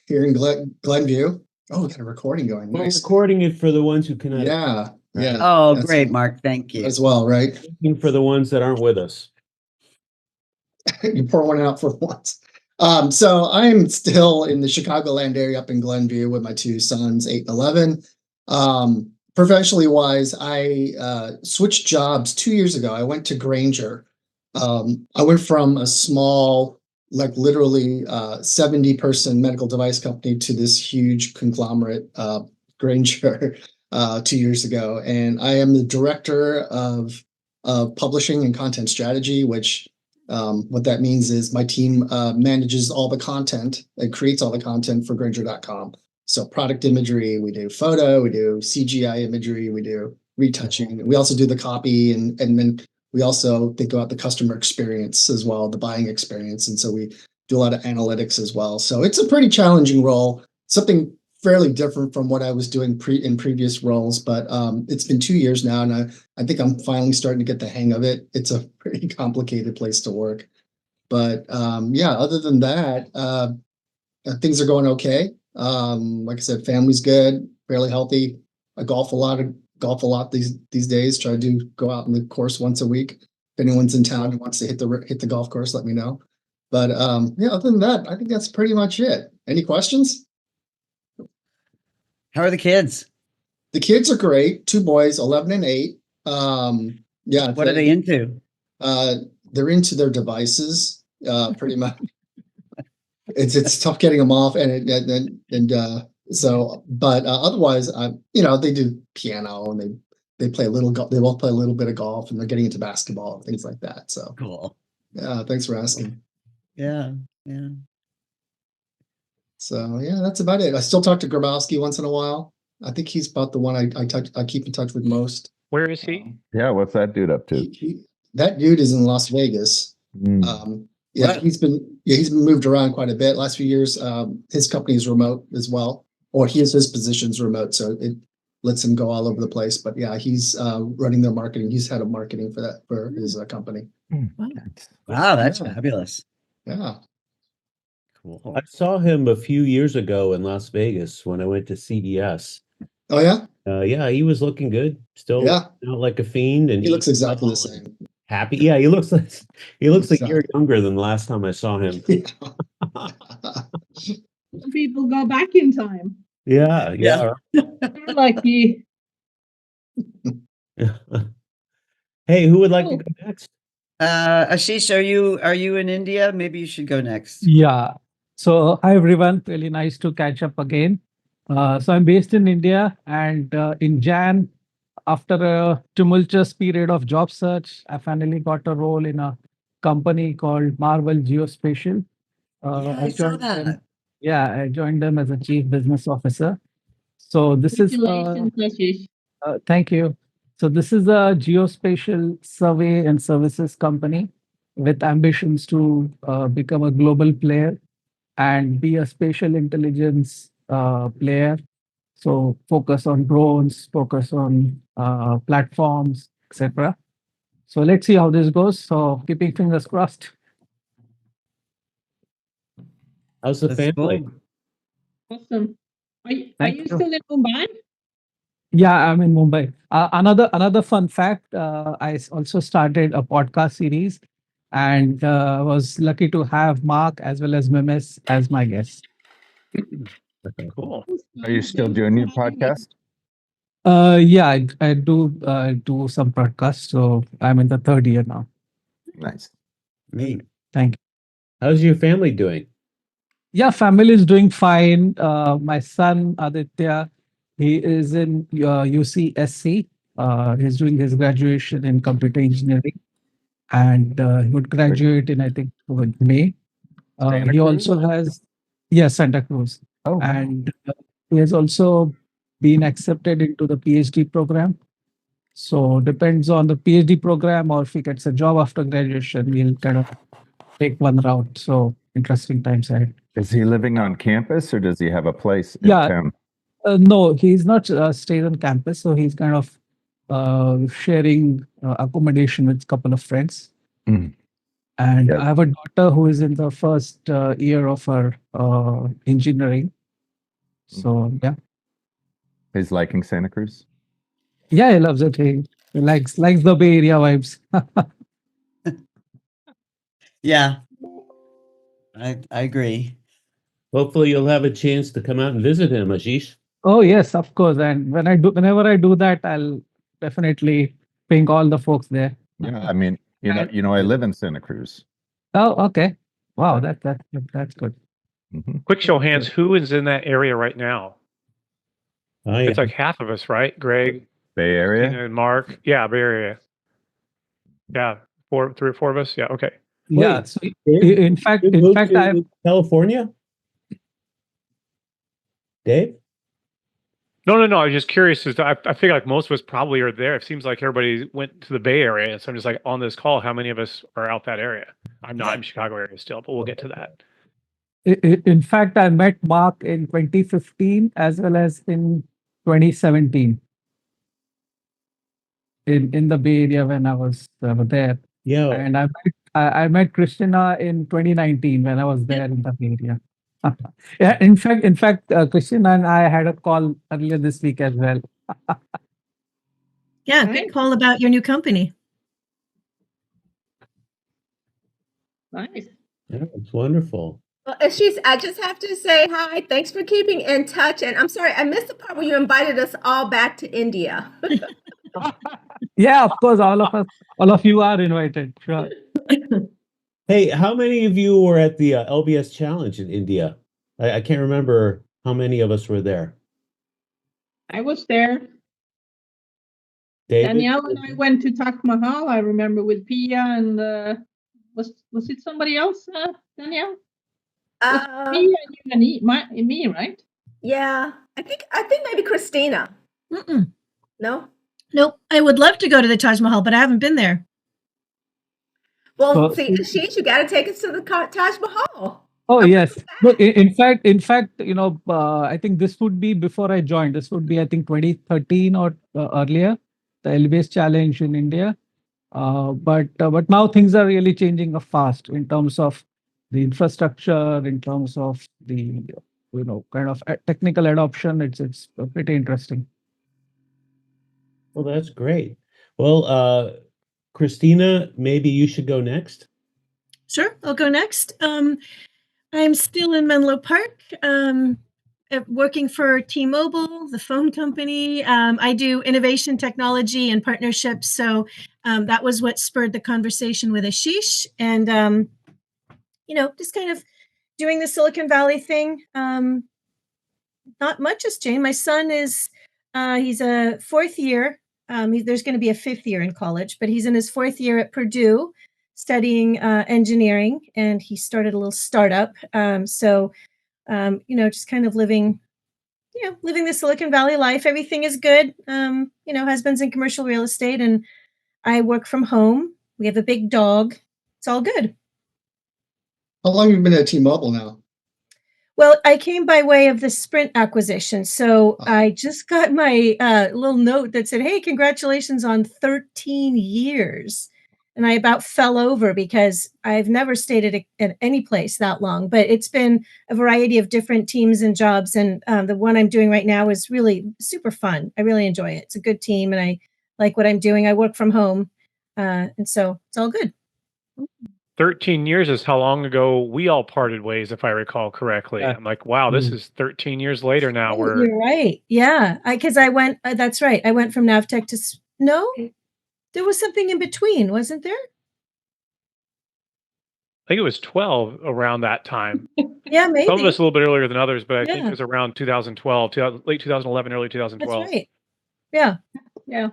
here in Glenview. Oh, we got a recording going. We're Nice. recording it for the ones who cannot. Yeah. Oh, That's great, Mark. Thank you. as well, right? For the ones that aren't with us. You pour one out for once. So I'm still in the Chicagoland area up in Glenview with my two sons, 8 and 11. Professionally wise, I switched jobs 2 years ago. I went to Grainger. I went from a small, like literally 70-person medical device company to this huge conglomerate, Grainger, 2 years ago. And I am the director of publishing and content strategy, which what that means is my team manages all the content and creates all the content for Grainger.com. So product imagery, we do photo, we do CGI imagery, we do retouching. We also do the copy, and then we also think about the customer experience as well, the buying experience. And so we do a lot of analytics as well. So it's a pretty challenging role, something fairly different from what I was doing in previous roles. But it's been 2 years now, and I think I'm finally starting to get the hang of it. It's a pretty complicated place to work. But yeah, other than that, things are going okay. Like I said, family's good, fairly healthy. I golf a lot these days. Try to go out on the course once a week. If anyone's in town and wants to hit the golf course, let me know. But yeah, other than that, I think that's pretty much it. Any questions? How are the kids? The kids are great. 2 boys, 11 and 8. Yeah. What are they into? They're into their devices, pretty much. It's tough getting them off, so. But otherwise, they do piano and they play a little golf. They both play a little bit of golf, and they're getting into basketball and things like that. So Cool. Yeah, thanks for asking. Yeah. So yeah, that's about it. I still talk to Grabowski once in a while. I think he's about the one I keep in touch with most. Where is he? Yeah, what's that dude up to? That dude is in Las Vegas. Yeah, Wow. he's been moved around quite a bit last few years. His company is remote as well, or his position's remote, so it lets him go all over the place. But yeah, he's running their marketing. He's head of marketing for his company. Wow, that's Yeah. fabulous. Yeah. Cool. I saw him a few years ago in Las Vegas when I went to CES. Oh yeah. Yeah, he was looking good. Still, Yeah. not like a fiend, and He looks exactly the same. happy. Yeah, he looks like a year Exactly. younger than the last time I saw him. Some people go back in time. Yeah. They're lucky. Hey, who would like to go next? Ashish, are you in India? Maybe you should go next. Yeah. So hi everyone, really nice to catch up again. So I'm based in India, and in Jan, after a tumultuous period of job search, I finally got a role in a company called Marvel Geospatial. I saw joined them. that. Yeah, I joined them as a chief business officer. So this is Congratulations, Ashish. thank you. So this is a geospatial survey and services company with ambitions to become a global player and be a spatial intelligence player. So focus on drones, focus on platforms, etc. So let's see how this goes. So keeping fingers crossed. How's the That's family? cool. Awesome. Are Thank you you. still in Mumbai? Yeah, I'm in Mumbai. Another fun fact, I also started a podcast series and was lucky to have Mark as well as Memes as my guests. Cool. Are you still doing your podcast? Yeah, I do some podcasts, so I'm in the 3rd year now. Nice. Neat. Thank you. How's your family doing? Yeah, family is doing fine. My son Aditya, he is in UCSC. He's doing his graduation in computer engineering, and he would graduate in, I think, May. Santa He Cruz? also has, yeah, Santa Cruz, Oh, and he has also been accepted into the PhD program. So depends on the PhD program, or if he gets a job after graduation, we'll kind of take one route. So interesting times ahead. is he living on campus or does he have a place in Yeah. town? No, he's not stayed on campus, so he's kind of sharing accommodation with a couple of friends. Mm. And Yeah. I have a daughter who is in the first year of her engineering. So yeah, He's liking Santa Cruz. yeah, he loves it. He likes the Bay Area vibes. Yeah. I agree. Hopefully you'll have a chance to come out and visit him, Ashish. Oh yes, of course. And whenever I do that, I'll definitely ping all the folks there. Yeah, I mean, I live in Santa Cruz. Oh, okay. Wow, that's good. Mhm. Quick show of hands. Who is in that area right now? Oh, yeah. It's like half of us, right? Greg, Bay Area. Tina, and Mark. Yeah, Bay Area. Yeah, three or four of us. Yeah, okay. Yeah. Wait, So Dave, in fact, you moved to I California? Dave? No. I was just curious. I feel like most of us probably are there. It seems like everybody went to the Bay Area. So I'm just like on this call, how many of us are out that area? I'm not in Chicago area still, but we'll get to that. in fact I met Mark in 2015 as well as in 2017 in the Bay Area when I was there. Yeah. And I met Christina in 2019 when I was there in the Bay Area. Yeah, in fact, Christina and I had a call earlier this week as well. Yeah, Nice. good call about your new company. Nice. Yeah, it's wonderful. Well, Ashish, I just have to say hi. Thanks for keeping in touch. And I'm sorry, I missed the part where you invited us all back to India. Yeah, of course, all of you are invited. Sure. Hey, how many of you were at the LBS Challenge in India? I can't remember how many of us were there. I was there. David? Danielle and I went to Taj Mahal. I remember with Pia and was it somebody else? Danielle? Uh, Pia and you and me, right? yeah, I think maybe Christina. Mm-mm. No? Nope. I would love to go to the Taj Mahal, but I haven't been there. Well, So- see, Ashish, you got to take us to the Taj Mahal. Oh I'm yes. coming No, in fact, I think this would be before I joined. This would be, I think, 2013 or earlier, the LBS challenge in India. But now things are really changing fast in terms of the infrastructure, in terms of the kind of technical adoption. It's pretty interesting. Well, that's great. Well, Christina, maybe you should go next. Sure, I'll go next. I'm still in Menlo Park, working for T-Mobile, the phone company. I do innovation, technology, and partnerships. So that was what spurred the conversation with Ashish, and just kind of doing the Silicon Valley thing. Not much has changed. My son is he's a fourth year. There's going to be a fifth year in college, but he's in his fourth year at Purdue studying engineering, and he started a little startup. So just kind of living the Silicon Valley life. Everything is good. Husband's in commercial real estate, and I work from home. We have a big dog. It's all good. How long have you been at T-Mobile now? Well, I came by way of the Sprint acquisition. So I just got my little note that said, hey, congratulations on 13 years. And I about fell over because I've never stayed at any place that long. But it's been a variety of different teams and jobs. And the one I'm doing right now is really super fun. I really enjoy it. It's a good team, and I like what I'm doing. I work from home. And so it's all good. 13 years is how long ago we all parted ways, if I recall correctly. Yeah. I'm like, wow, this is 13 years later now. Oh, you're right. Yeah, because I went. That's right. I went from Navtech to no. There was something in between, wasn't there? I think it was 12 around that time. Yeah, maybe. Some of us a little bit earlier than others, but I think Yeah. it was around 2012, late 2011, early 2012. That's right. Yeah. Yeah.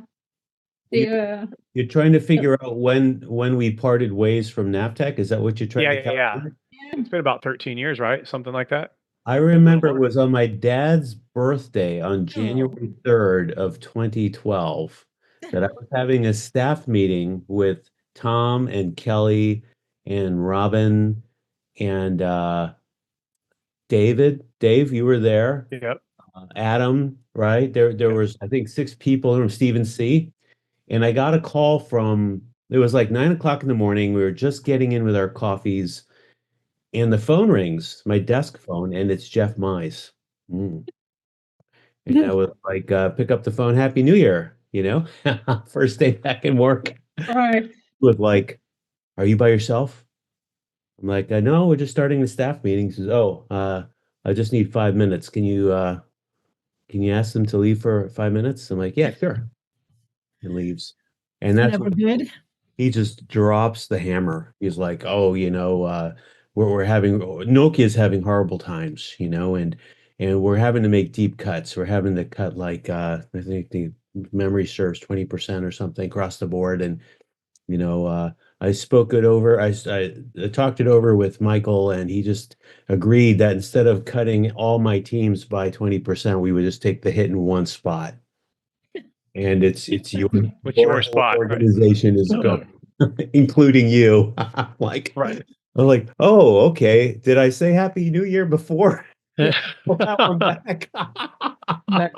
You're trying to figure out when we parted ways from Navtech? Is that what you're trying to Yeah. calculate? It's been about 13 years, right? Something like that. I remember it was on my dad's birthday on January 3rd of 2012 that I was having a staff meeting with Tom and Kelly and Robin and David. Dave, you were there. Yep. Adam, right? There was, I think, 6 people from Stephen C. And I got a call it was like 9 o'clock in the morning. We were just getting in with our coffees. And the phone rings, my desk phone, and it's Jeff Mize. And I was like, pick up the phone, Happy New Year, first day back in work Right. with like, are you by yourself? I'm like, no, we're just starting the staff meeting. He says, oh, I just need 5 minutes. Can you ask them to leave for 5 minutes? I'm like, yeah, sure. He leaves. And that's Never when good. he just drops the hammer. He's like, oh, we're having Nokia's having horrible times, and we're having to make deep cuts. We're having to cut like I think the memory serves 20% or something across the board. And I spoke it over. I talked it over with Michael, and he just agreed that instead of cutting all my teams by 20%, we would just take the hit in one spot. And it's your What's your whole spot, right? organization is going, including you. Right. I'm like, oh, okay. Did I say Happy New Year before? Pull that one back. That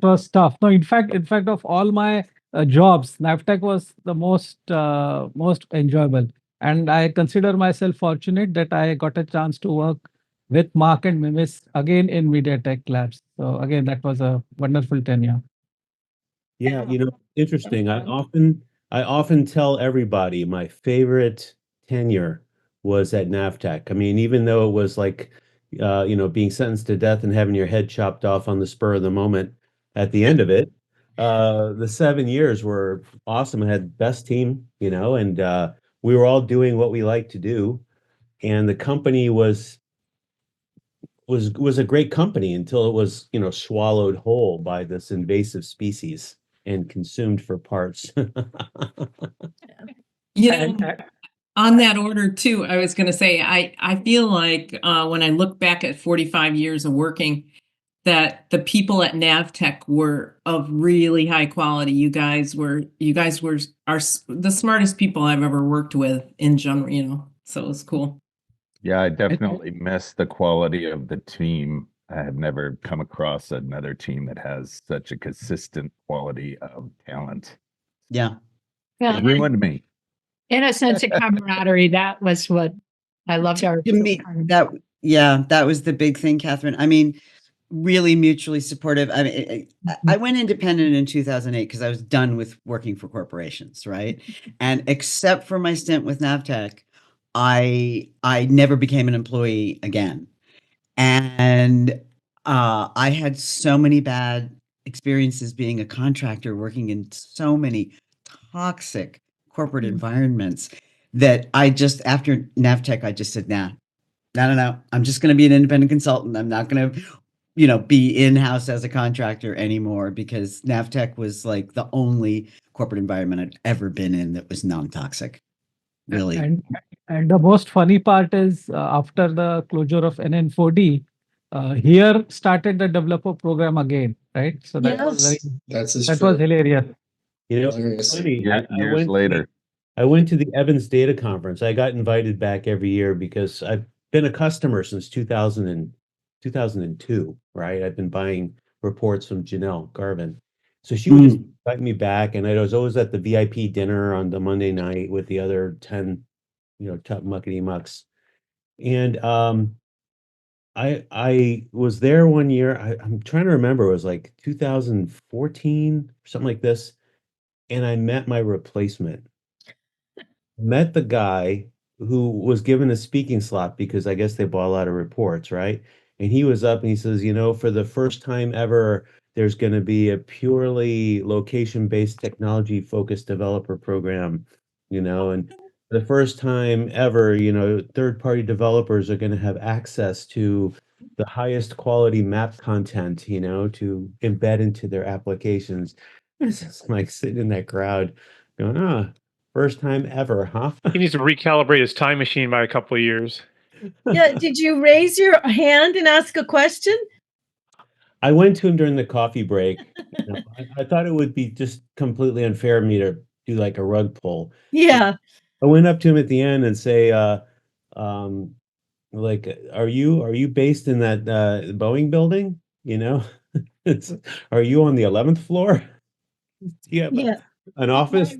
was tough. No, in fact, of all my jobs, Navtech was the most enjoyable, and I consider myself fortunate that I got a chance to work with Mark and Mimis again in MediaTek Labs. So again, that was a wonderful tenure. Yeah, interesting. I often tell everybody my favorite tenure was at Navtech. I mean, even though it was like, being sentenced to death and having your head chopped off on the spur of the moment at the end of it, the 7 years were awesome. I had the best team, and we were all doing what we like to do, and the company was a great company until it was, swallowed whole by this invasive species and consumed for parts. You And, know, on that order too, I was going to say, I feel like when I look back at 45 years of working, that the people at Navtech were of really high quality. You guys were the smartest people I've ever worked with in general, so it was cool. Yeah, I definitely miss the quality of the team. I have never come across another team that has such a consistent quality of talent. Yeah. It ruined me. In a sense of camaraderie, that was what I loved our. To me, that was the big thing, Catherine. I mean, really mutually supportive. I mean, I went independent in 2008 because I was done with working for corporations, right? And except for my stint with Navtech, I never became an employee again. And I had so many bad experiences being a contractor, working in so many toxic corporate environments that I just, after Navtech, I just said, no. I'm just going to be an independent consultant. I'm not going to, be in-house as a contractor anymore, because Navtech was like the only corporate environment I'd ever been in that was non-toxic. Really. And the most funny part is after the closure of NN4D, here started the developer program again, right? So that was hilarious. It's funny. Years later. I went to the Evans Data Conference. I got invited back every year because I've been a customer since 2002, right? I've been buying reports from Janelle Garvin. So she would just invite me back, and I was always at the VIP dinner on the Monday night with the other 10, top muckety mucks. And I was there one year. I'm trying to remember, it was like 2014, something like this. And I met my replacement. Met the guy who was given a speaking slot because I guess they bought a lot of reports, right? And he was up and he says, for the first time ever, there's going to be a purely location-based technology-focused developer program, and for the first time ever, third-party developers are going to have access to the highest quality map content, to embed into their applications. It's just like sitting in that crowd going, first time ever, huh? He needs to recalibrate his time machine by a couple of years. Yeah. Did you raise your hand and ask a question? I went to him during the coffee break. I thought it would be just completely unfair of me to do like a rug pull. Yeah. I went up to him at the end and say, like, are you based in that Boeing building? Are you on the 11th floor? Yeah. An office on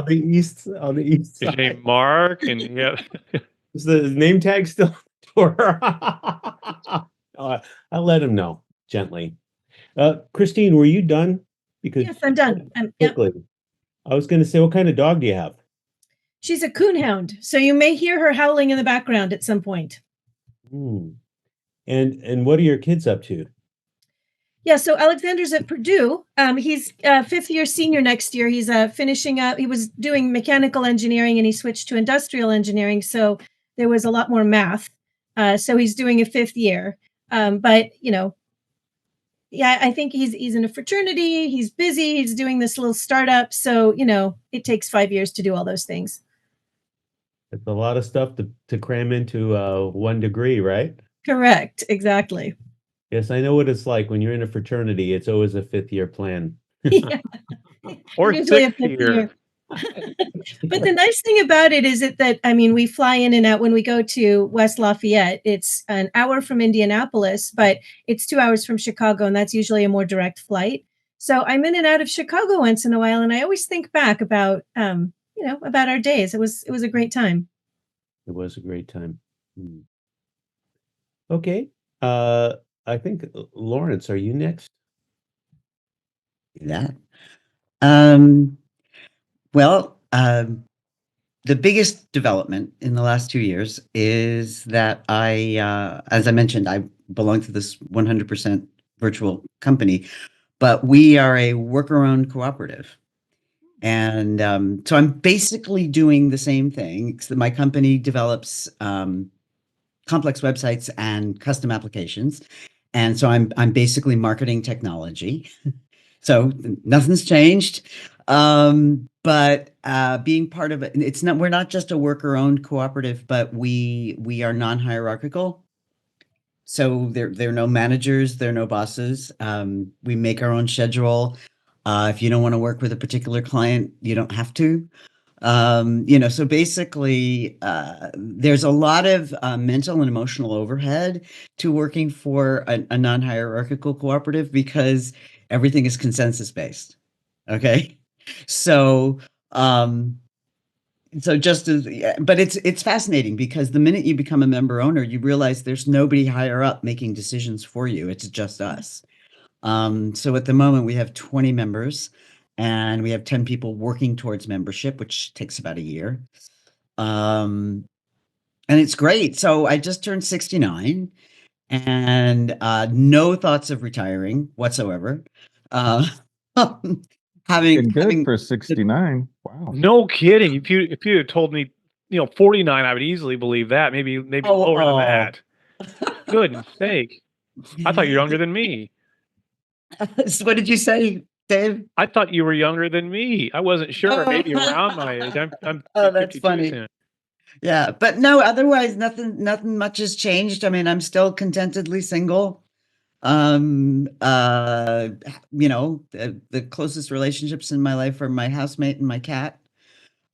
the east His side. name Mark, and yeah. Is the name tag still on the door? I let him know gently. Christine, were you done? Because Yes, I'm done. Yep. quickly, I was going to say, what kind of dog do you have? She's a coonhound, so you may hear her howling in the background at some point. Hmm. And what are your kids up to? Yeah, so Alexander's at Purdue. He's fifth year senior next year. He's finishing up. He was doing mechanical engineering and he switched to industrial engineering. So there was a lot more math. So he's doing a fifth year. But you know, yeah, I think he's in a fraternity. He's busy. He's doing this little startup. So you know, it takes 5 years to do all those things. It's a lot of stuff to cram into 1 degree, right? Correct. Exactly. Yes, I know what it's like when you're in a fraternity. It's always a 5th-year plan. Yeah. Or Usually a sixth fifth year. year. But the nice thing about it is that I mean, we fly in and out when we go to West Lafayette. It's an hour from Indianapolis, but it's 2 hours from Chicago, and that's usually a more direct flight. So I'm in and out of Chicago once in a while, and I always think back about you know, about our days. It was a great time. It was a great time. Hmm. Okay. I think Lawrence, are you next? Yeah. Well, the biggest development in the last 2 years is that as I mentioned, I belong to this 100% virtual company, but we are a worker-owned cooperative. And so I'm basically doing the same thing. So my company develops complex websites and custom applications. And so I'm basically marketing technology. So nothing's changed. But being part of it, we're not just a worker-owned cooperative, but we are non-hierarchical. So there are no managers, there are no bosses. We make our own schedule. If you don't want to work with a particular client, you don't have to. You know, so basically, there's a lot of mental and emotional overhead to working for a non-hierarchical cooperative because everything is consensus based. Okay, so just as, but it's fascinating because the minute you become a member owner, you realize there's nobody higher up making decisions for you. It's just us. So at the moment we have 20 members and we have 10 people working towards membership, which takes about a year. And it's great. So I just turned 69 and no thoughts of retiring whatsoever. Looking good for 69. Wow. No kidding. If you had told me, 49, I would easily believe that. Maybe lower than that. Goodness sake. I thought you were younger than me. So what did you say, Dave? I thought you were younger than me. I wasn't sure. Maybe around my age. I'm Oh, that's 52 funny. soon. Yeah, but no, otherwise nothing much has changed. I mean, I'm still contentedly single. You know, the closest relationships in my life are my housemate and my cat.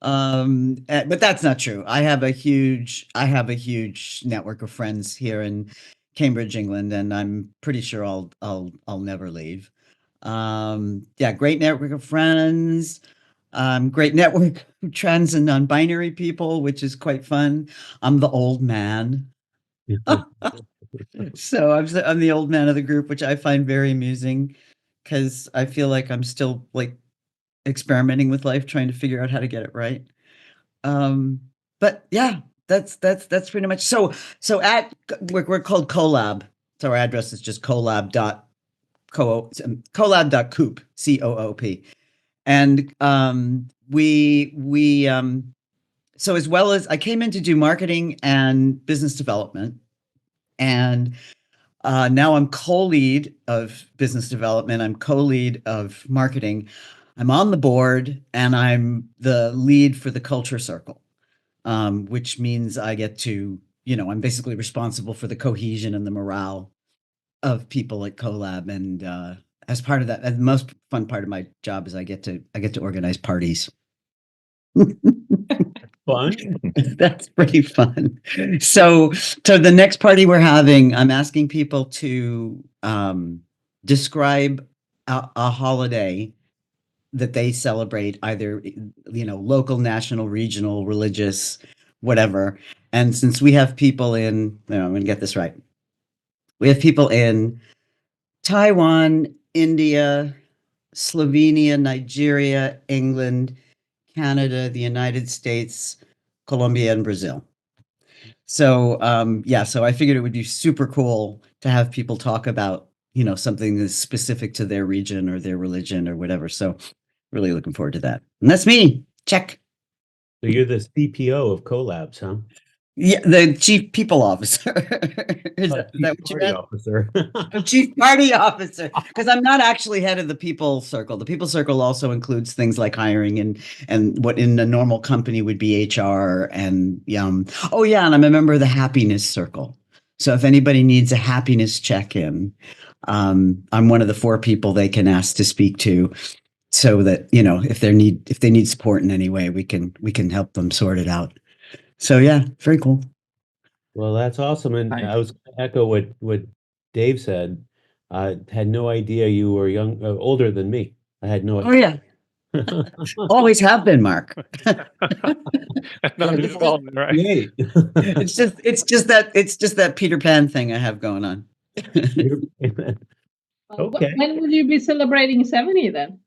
But that's not true. I have a huge network of friends here in Cambridge, England, and I'm pretty sure I'll never leave. Yeah, great network of friends. Great network of trans and non-binary people, which is quite fun. I'm the old man. So I'm the old man of the group, which I find very amusing because I feel like I'm still like experimenting with life, trying to figure out how to get it right. But yeah, that's pretty much so we're called Collab. So our address is just collab.coop, COOP. And so as well as I came in to do marketing and business development, and now I'm co-lead of business development. I'm co-lead of marketing. I'm on the board and I'm the lead for the culture circle, which means I get to, I'm basically responsible for the cohesion and the morale of people at Collab. And as part of that, the most fun part of my job is I get to organize parties. Fun. That's pretty fun. So the next party we're having, I'm asking people to describe a holiday that they celebrate, either local, national, regional, religious, whatever. And since we have people in, I'm going to get this right. We have people in Taiwan, India, Slovenia, Nigeria, England, Canada, the United States, Colombia, and Brazil. So yeah, so I figured it would be super cool to have people talk about, something that's specific to their region or their religion or whatever. So really looking forward to that. And that's me. Check. So you're the CPO of Collabs, huh? Yeah, the chief people officer. Is Oh, that Chief what you Party meant? Officer. Chief party officer, because I'm not actually head of the people circle. The people circle also includes things like hiring and what in a normal company would be HR and oh yeah, and I'm a member of the happiness circle. So if anybody needs a happiness check-in, I'm one of the 4 people they can ask to speak to, so that if they need support in any way, we can help them sort it out. So yeah, very cool. Well, that's awesome. And Nice. I was going to echo what Dave said. I had no idea you were older than me. I had no Oh idea. yeah, always have been, Mark. Not at all, right? Yay. It's just that Peter Pan thing I have going on. Okay. When will you be celebrating 70 then?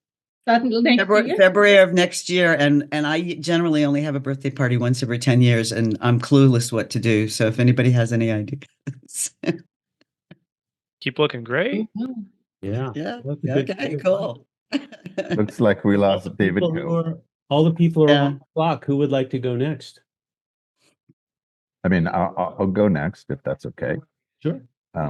That next year? February of next year, and I generally only have a birthday party once every 10 years, and I'm clueless what to do. So if anybody has any ideas. Keep looking great. Yeah. Yeah. That's a good Okay, point. cool. Looks like we All lost the David people who Coe. are- all the people are Yeah. on the clock. Who would like to go next? I mean, I'll go next if that's okay. Sure.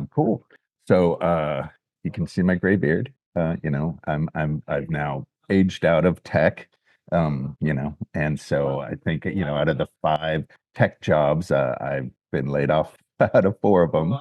Cool. So you can see my gray beard. I've now aged out of tech. And so I think out of the 5 tech jobs, I've been laid off out of 4 of them.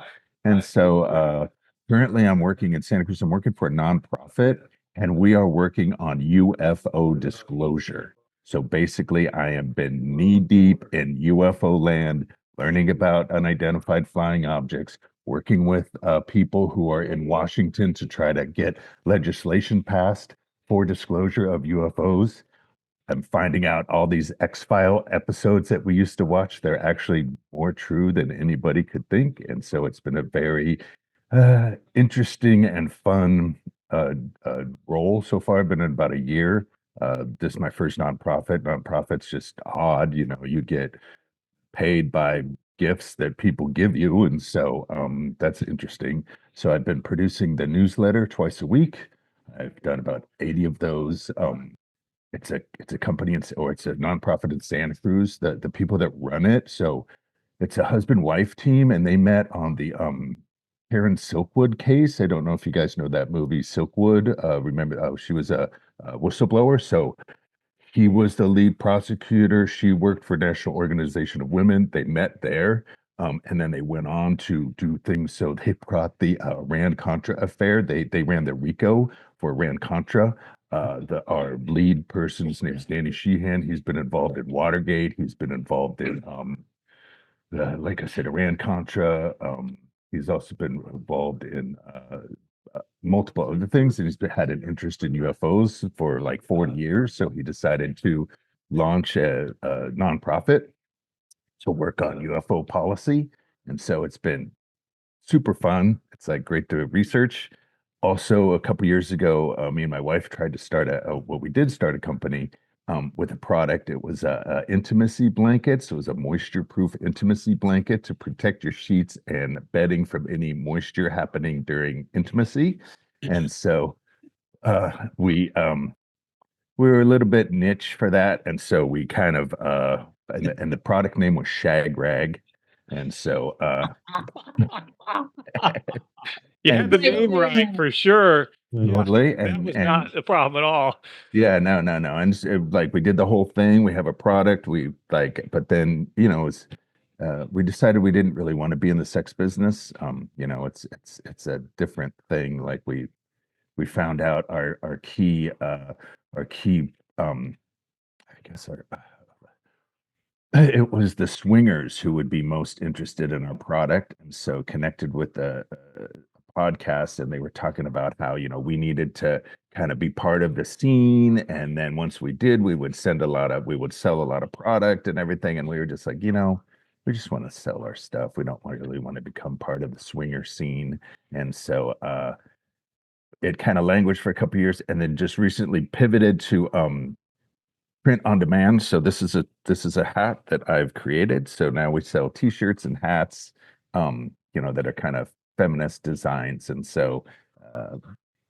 And so currently I'm working in Santa Cruz. I'm working for a nonprofit, and we are working on UFO disclosure. So basically, I have been knee deep in UFO land, learning about unidentified flying objects, working with people who are in Washington to try to get legislation passed for disclosure of UFOs. I'm finding out all these X-File episodes that we used to watch, they're actually more true than anybody could think. And so it's been a very interesting and fun role so far. I've been in about a year. This is my first nonprofit. Nonprofit's just odd. You get paid by gifts that people give you. And so that's interesting. So I've been producing the newsletter twice a week. I've done about 80 of those. It's a company or it's a nonprofit in Santa Cruz. The people that run it, so it's a husband-wife team, and they met on the Karen Silkwood case. I don't know if you guys know that movie, Silkwood. Remember, she was a whistleblower. So he was the lead prosecutor. She worked for National Organization of Women. They met there. And then they went on to do things. So they brought the Rand Contra affair. They ran the RICO for Rand Contra. Our lead person's name is Danny Sheehan. He's been involved in Watergate. He's been involved in, like I said, Rand Contra. He's also been involved in multiple other things, and he's had an interest in UFOs for like 40 years. So he decided to launch a nonprofit to work on UFO policy. And so it's been super fun. It's like great to research. Also, a couple years ago, me and my wife tried to start we did start a company with a product. It was a intimacy blanket. So it was a moisture-proof intimacy blanket to protect your sheets and bedding from any moisture happening during intimacy. And so we were a little bit niche for that. And so we kind of and the product name was Shag Rag. And so You had the name right for sure. totally. That was not the problem at all. Yeah, no. And like we did the whole thing. We have a product. But then we decided we didn't really want to be in the sex business. It's a different thing. Like we found out our key I guess it was the swingers who would be most interested in our product, and so connected with the podcast, and they were talking about how we needed to kind of be part of the scene, and then once we did, we would sell a lot of product and everything, and we were just like, we just want to sell our stuff. We don't really want to become part of the swinger scene, and so it kind of languished for a couple years and then just recently pivoted to print on demand. So this is a hat that I've created. So now we sell t-shirts and hats, that are kind of feminist designs. And so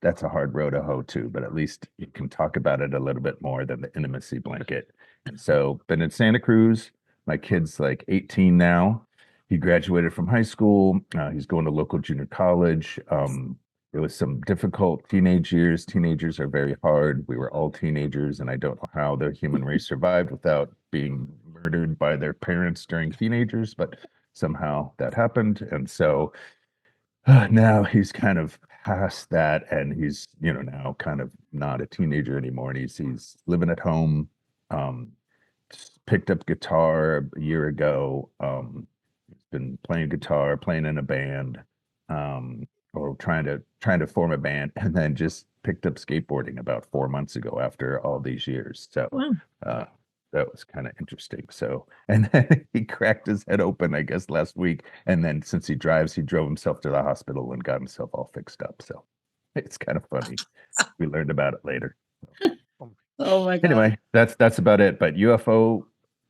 that's a hard row to hoe to, but at least you can talk about it a little bit more than the intimacy blanket. And so been in Santa Cruz. My kid's like 18 now. He graduated from high school. He's going to local junior college. It was some difficult teenage years. Teenagers are very hard. We were all teenagers, and I don't know how the human race survived without being murdered by their parents during teenagers, but somehow that happened. And so now he's kind of past that, and he's now kind of not a teenager anymore, and he's living at home. Picked up guitar a year ago. He's been playing guitar, playing in a band, or trying to form a band, and then just picked up skateboarding about 4 months ago after all these years. So Wow. that was kind of interesting. So, and then he cracked his head open, I guess, last week. And then since he drives, he drove himself to the hospital and got himself all fixed up. So it's kind of funny. We learned about it later. Oh my God. Anyway, that's about it. But UFO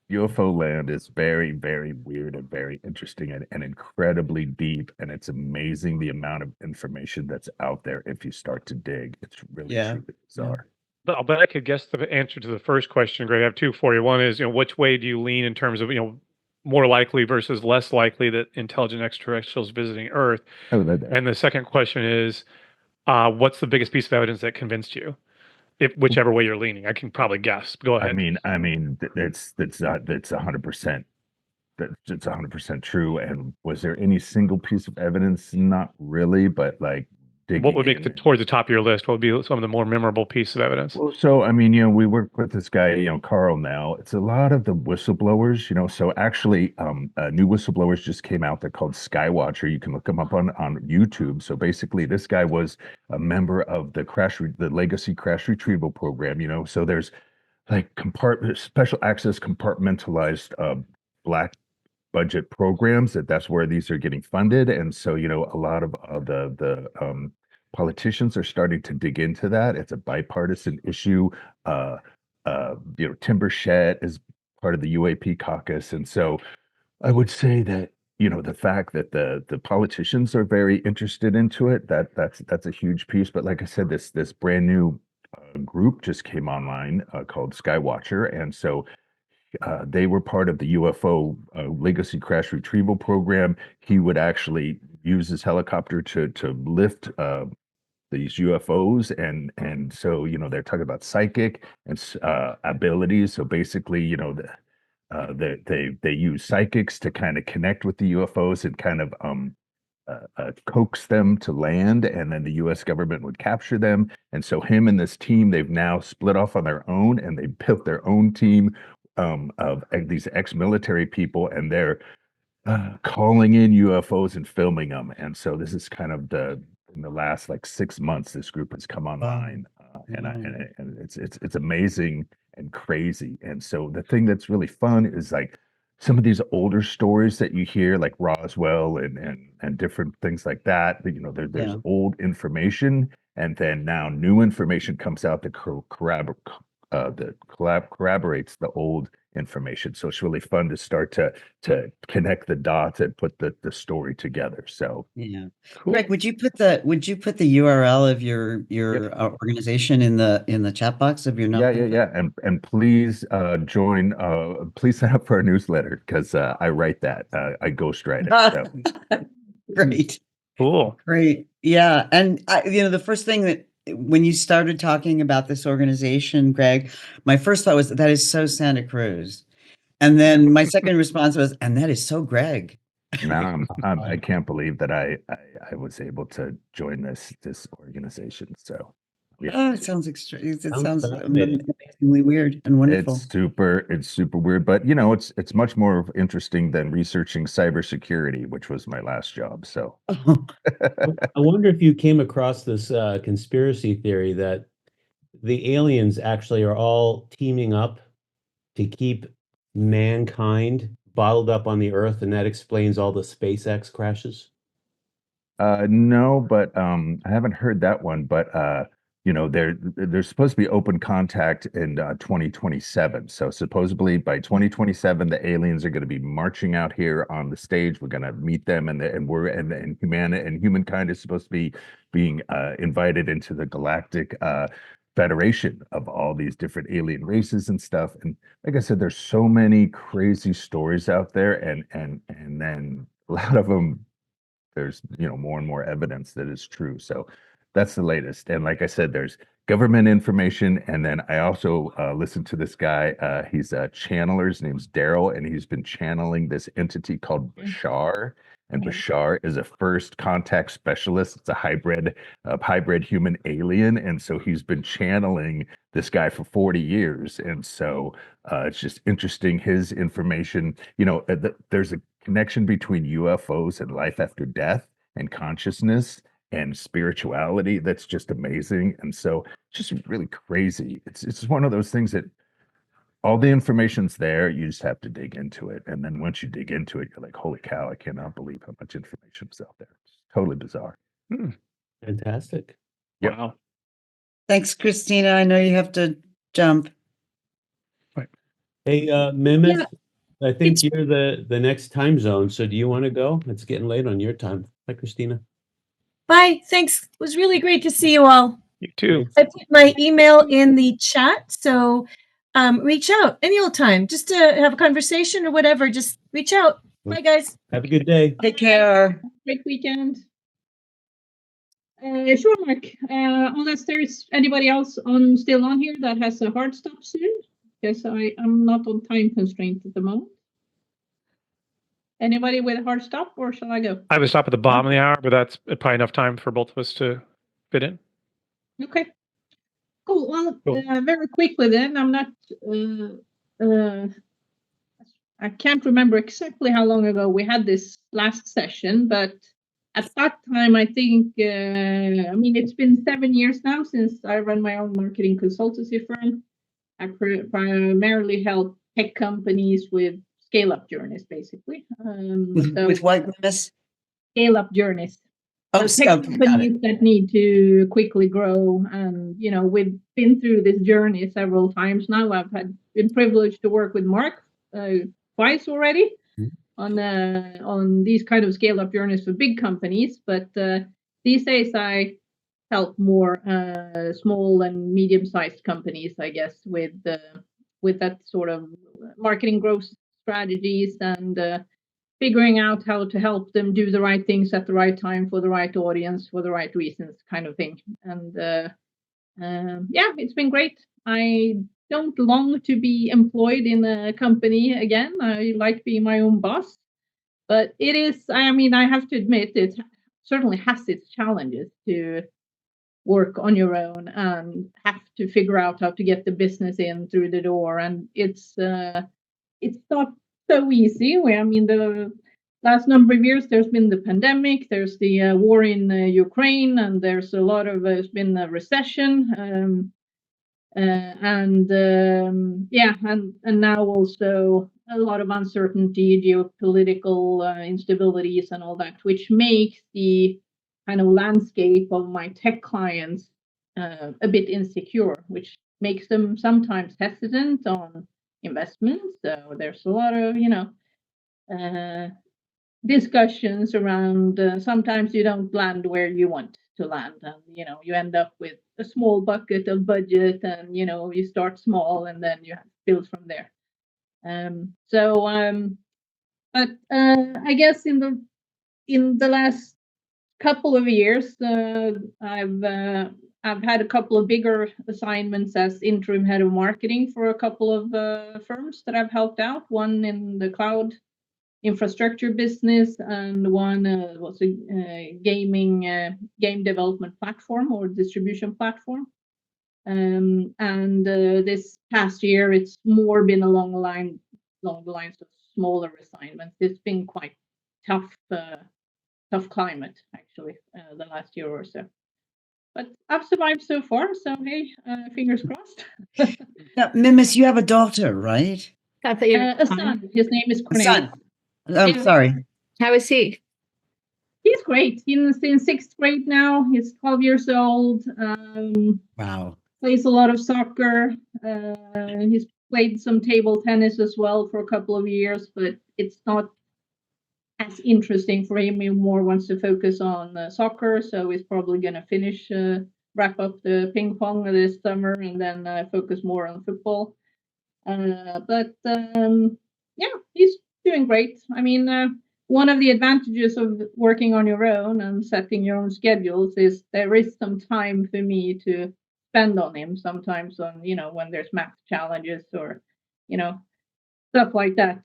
land is very, very weird and very interesting and incredibly deep. And it's amazing the amount of information that's out there if you start to dig. It's really truly bizarre. But I'll bet I could guess the answer to the first question, Greg. I have two for you. One is, which way do you lean in terms of, more likely versus less likely that intelligent extraterrestrials visiting Earth? Oh, And the second question is, what's the biggest piece of evidence that convinced you? If whichever way you're leaning, I can probably guess. Go ahead. I mean, it's 100%. It's 100% true. And was there any single piece of evidence? Not really, but like digging What would make in. towards the top of your list? What would be some of the more memorable pieces of evidence? Well, so I mean, we work with this guy, Carl now. It's a lot of the whistleblowers, So actually, new whistleblowers just came out. They're called Skywatcher. You can look them up on YouTube. So basically, this guy was a member of the Legacy Crash Retrieval Program. So there's like special access compartmentalized black budget programs that's where these are getting funded. And so a lot of the politicians are starting to dig into that. It's a bipartisan issue. Timber Shed is part of the UAP caucus. And so I would say that the fact that the politicians are very interested into it, that's a huge piece. But like I said, this brand new group just came online called Skywatcher. And so they were part of the UFO Legacy Crash Retrieval Program. He would actually use his helicopter to lift these UFOs, and so they're talking about psychic and abilities. So basically, they use psychics to kind of connect with the UFOs and kind of coax them to land, and then the U.S. government would capture them. And so him and this team, they've now split off on their own, and they built their own team of these ex-military people, and they're calling in UFOs and filming them. And so this is kind of in the last like 6 months, this group has come online, and it's amazing and crazy. And so the thing that's really fun is like some of these older stories that you hear, like Roswell and different things like that. There's old information, and then now new information comes out that corroborates the old information. So it's really fun to start to connect the dots and put the story together. So cool. Greg, would you put the URL of your organization in the chat box of your notebook? Yeah. And please join. Please sign up for our newsletter, because I write that. I ghostwrite it. So. Great. Cool. Great. Yeah. And the first thing that when you started talking about this organization, Greg, my first thought was that is so Santa Cruz. And then my second response was, and that is so Greg. No, I can't believe that I was able to join this organization. So it sounds amazingly weird and wonderful. It's super weird, but it's much more interesting than researching cybersecurity, which was my last job. So I wonder if you came across this conspiracy theory that the aliens actually are all teaming up to keep mankind bottled up on the Earth, and that explains all the SpaceX crashes. No, but I haven't heard that one. But you know, there's supposed to be open contact in 2027. So supposedly by 2027, the aliens are going to be marching out here on the stage. We're going to meet them, and humankind is supposed to be being invited into the galactic federation of all these different alien races and stuff. And like I said, there's so many crazy stories out there, and then a lot of them, there's more and more evidence that it's true. So that's the latest. And like I said, there's government information, and then I also listened to this guy. He's a channeler. His name's Daryl, and he's been channeling this entity called Bashar. And Bashar is a first contact specialist. It's a hybrid human alien, and so he's been channeling this guy for 40 years. And so it's just interesting, his information. There's a connection between UFOs and life after death and consciousness and spirituality that's just amazing. And so just really crazy. It's one of those things that all the information's there, you just have to dig into it. And then once you dig into it, you're like, holy cow, I cannot believe how much information is out there. It's totally bizarre. Fantastic. Yep. Wow. Thanks, Christina. I know you have to jump. Hey, Mimith, Yeah, I think it's- you're the next time zone. So do you want to go? It's getting late on your time. Hi, Christina. Bye. Thanks. It was really great to see you all. You too. I put my email in the chat, so reach out any old time just to have a conversation or whatever. Just reach out. Bye, guys. Have a good day. Take care. Great weekend. Sure, Mark. Unless there's anybody else still on here that has a hard stop soon, because I'm not on time constraint at the moment. Anybody with a hard stop, or shall I go? I have a stop at the bottom of the hour, but that's probably enough time for both of us to fit in. Okay. Cool. Well, Cool. very quickly then, I'm not. I can't remember exactly how long ago we had this last session, but at that time, I think, it's been 7 years now since I run my own marketing consultancy firm. I primarily help tech companies with scale-up journeys, basically. With what, Miss? Scale-up journeys. Oh, So tech okay, got it. companies that need to quickly grow, and we've been through this journey several times now. I've been privileged to work with Mark twice already on these kind of scale-up journeys for big companies. But these days I help more small and medium-sized companies, I guess, with that sort of marketing growth strategies and figuring out how to help them do the right things at the right time for the right audience for the right reasons, kind of thing. And it's been great. I don't long to be employed in a company again. I like being my own boss, but it is, I have to admit, it certainly has its challenges to work on your own and have to figure out how to get the business in through the door. And it's not so easy. The last number of years, there's been the pandemic, there's the war in Ukraine, and there's been a recession. And now also a lot of uncertainty, geopolitical instabilities and all that, which makes the kind of landscape of my tech clients a bit insecure, which makes them sometimes hesitant on investments. So there's a lot of, discussions around, sometimes you don't land where you want to land, and you end up with a small bucket of budget, and you start small and then you have to build from there. But I guess in the last couple of years, I've had a couple of bigger assignments as interim head of marketing for a couple of firms that I've helped out. One in the cloud infrastructure business, and one was a game development platform or distribution platform. And this past year, it's more been along the lines of smaller assignments. It's been quite tough climate, actually, the last year or so. But I've survived so far, so hey, fingers crossed. Now, Mimis, you have a daughter, right? I thought you were A son. His name is A Cornelius. son. Oh, Yeah. sorry. How is he? He's he's great. He's in 6th grade now. He's 12 years old. Wow. Plays a lot of soccer. He's played some table tennis as well for a couple of years, but it's not as interesting for him. He more wants to focus on soccer, so he's probably going to wrap up the ping pong this summer and then focus more on football. But yeah, he's doing great. I mean, one of the advantages of working on your own and setting your own schedules is there is some time for me to spend on him sometimes on, when there's math challenges or, stuff like that.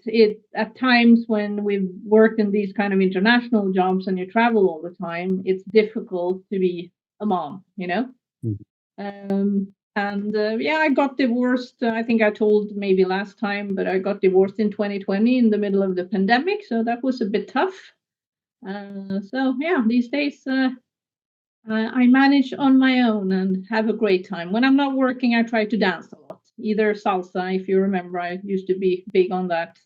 At times when we've worked in these kind of international jobs and you travel all the time, it's difficult to be a mom, And yeah, I got divorced. I think I told maybe last time, but I got divorced in 2020 in the middle of the pandemic. So that was a bit tough. So yeah, these days I manage on my own and have a great time. When I'm not working, I try to dance a lot. Either salsa, if you remember, I used to be big on that,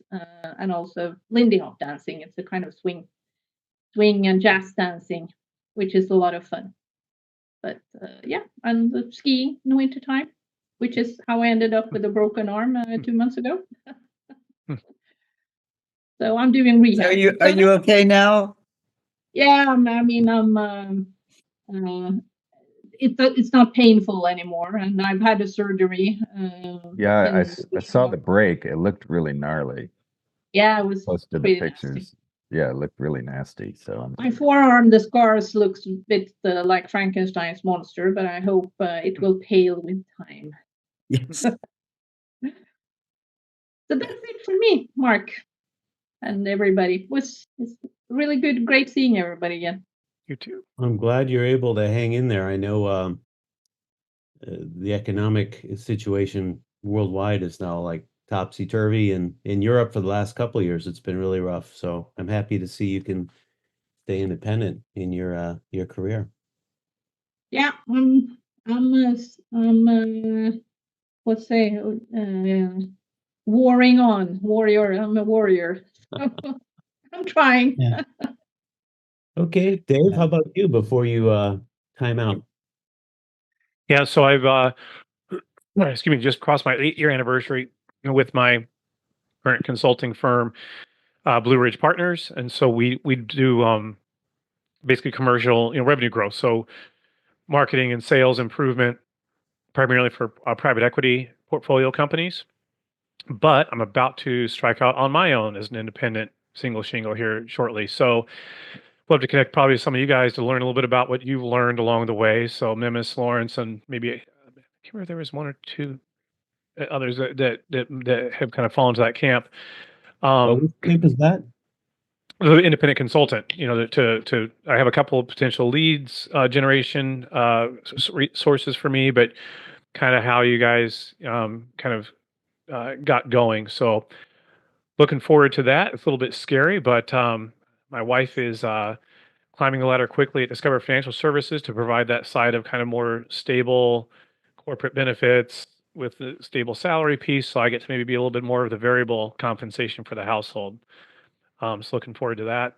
and also Lindy Hop dancing. It's a kind of swing and jazz dancing, which is a lot of fun. But yeah, and skiing in the wintertime, which is how I ended up with a broken arm 2 months ago. So I'm doing rehab. Are you okay now? Yeah, I mean, it's not painful anymore, and I've had a surgery. Yeah, I saw the break. It looked really gnarly. Yeah, it was Posted the pretty pictures. nasty. Yeah, it looked really nasty. So My forearm, the scars looks a bit like Frankenstein's monster, but I hope it will pale with time. Yes. So that's it for me, Mark, and everybody. It's really good, great seeing everybody again. You too. I'm glad you're able to hang in there. I know the economic situation worldwide is now like topsy-turvy, and in Europe for the last couple of years, it's been really rough. So I'm happy to see you can stay independent in your career. Yeah, I'm let's say warring on, warrior. I'm a warrior. I'm trying. Yeah. Okay, Dave, how about you before you time out? Yeah, so I've just crossed my 8-year anniversary with my current consulting firm, Blue Ridge Partners, and so we do basically commercial revenue growth, so marketing and sales improvement, primarily for private equity portfolio companies. But I'm about to strike out on my own as an independent single shingle here shortly. So we'll have to connect probably with some of you guys to learn a little bit about what you've learned along the way. So Mimis, Lawrence, and maybe I can't remember if there was one or two others that have kind of fallen to that camp. Which camp is that? The independent consultant, I have a couple of potential leads generation sources for me, but kind of how you guys got going. So looking forward to that. It's a little bit scary, but my wife is climbing the ladder quickly at Discover Financial Services to provide that side of kind of more stable corporate benefits with the stable salary piece. So I get to maybe be a little bit more of the variable compensation for the household. So looking forward to that.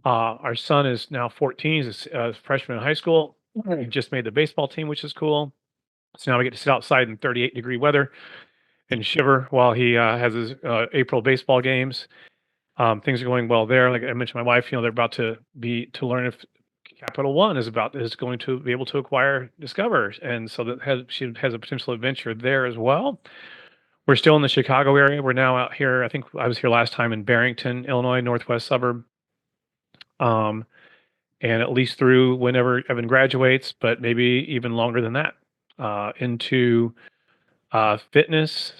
Our son is now 14. He's a freshman in high school. He just made the baseball team, which is cool. So now we get to sit outside in 38-degree weather and shiver while he has his April baseball games. Things are going well there. Like I mentioned, my wife, they're about to learn if Capital One is going to be able to acquire Discover, and so she has a potential adventure there as well. We're still in the Chicago area. We're now out here. I think I was here last time in Barrington, Illinois, northwest suburb. And at least through whenever Evan graduates, but maybe even longer than that, into fitness.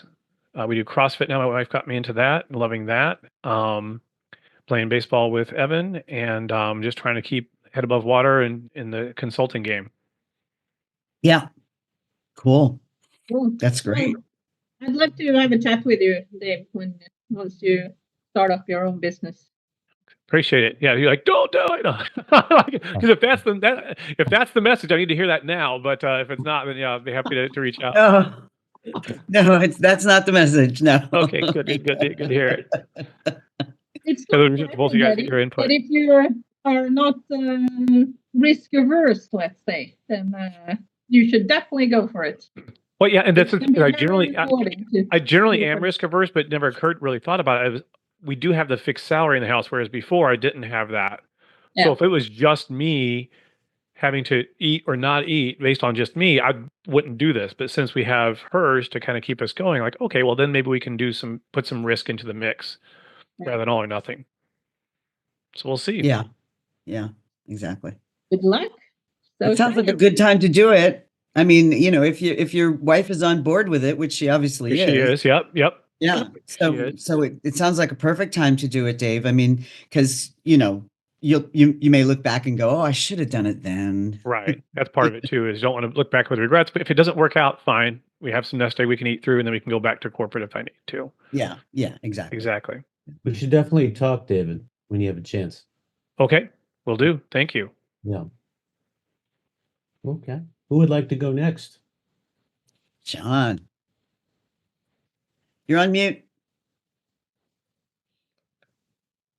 We do CrossFit now. My wife got me into that, loving that. Playing baseball with Evan, and just trying to keep head above water in the consulting game. Yeah. Cool. Cool. That's great. Well, I'd love to have a chat with you, Dave, once you start up your own business. Appreciate it. Yeah, you're like, don't do it, because if that's the message, I need to hear that now. But if it's not, then yeah, I'll be happy to reach out. No, that's not the message. No. Okay, good to hear it. It's So not just for both of you guys everybody, get your input. but if you are not risk averse, let's say, then you should definitely go for it. Well, yeah, and that's It can be I very rewarding to- I generally to am work. risk averse, but never really thought about it. We do have the fixed salary in the house, whereas before I didn't have that. So Yeah. if it was just me having to eat or not eat based on just me, I wouldn't do this. But since we have hers to kind of keep us going, like, okay, well then maybe we can put some risk into the mix rather than all or nothing. So we'll see. Yeah. Yeah, exactly. Good luck. So It sounds like a excited. good time to do it. I mean, you know, if your wife is on board with it, which she obviously She is. Yep. Yep. Yeah. So is. so it sounds like a perfect time to do it, Dave. I mean, because you know, you may look back and go, oh, I should have done it then. Right. That's part of it too, is you don't want to look back with regrets. But if it doesn't work out, fine. We have some nest egg we can eat through, and then we can go back to corporate if I need to. Yeah, exactly. Exactly. We should definitely talk, David, when you have a chance. Okay. Will do. Thank you. Yeah. Okay. Who would like to go next? John. You're on mute.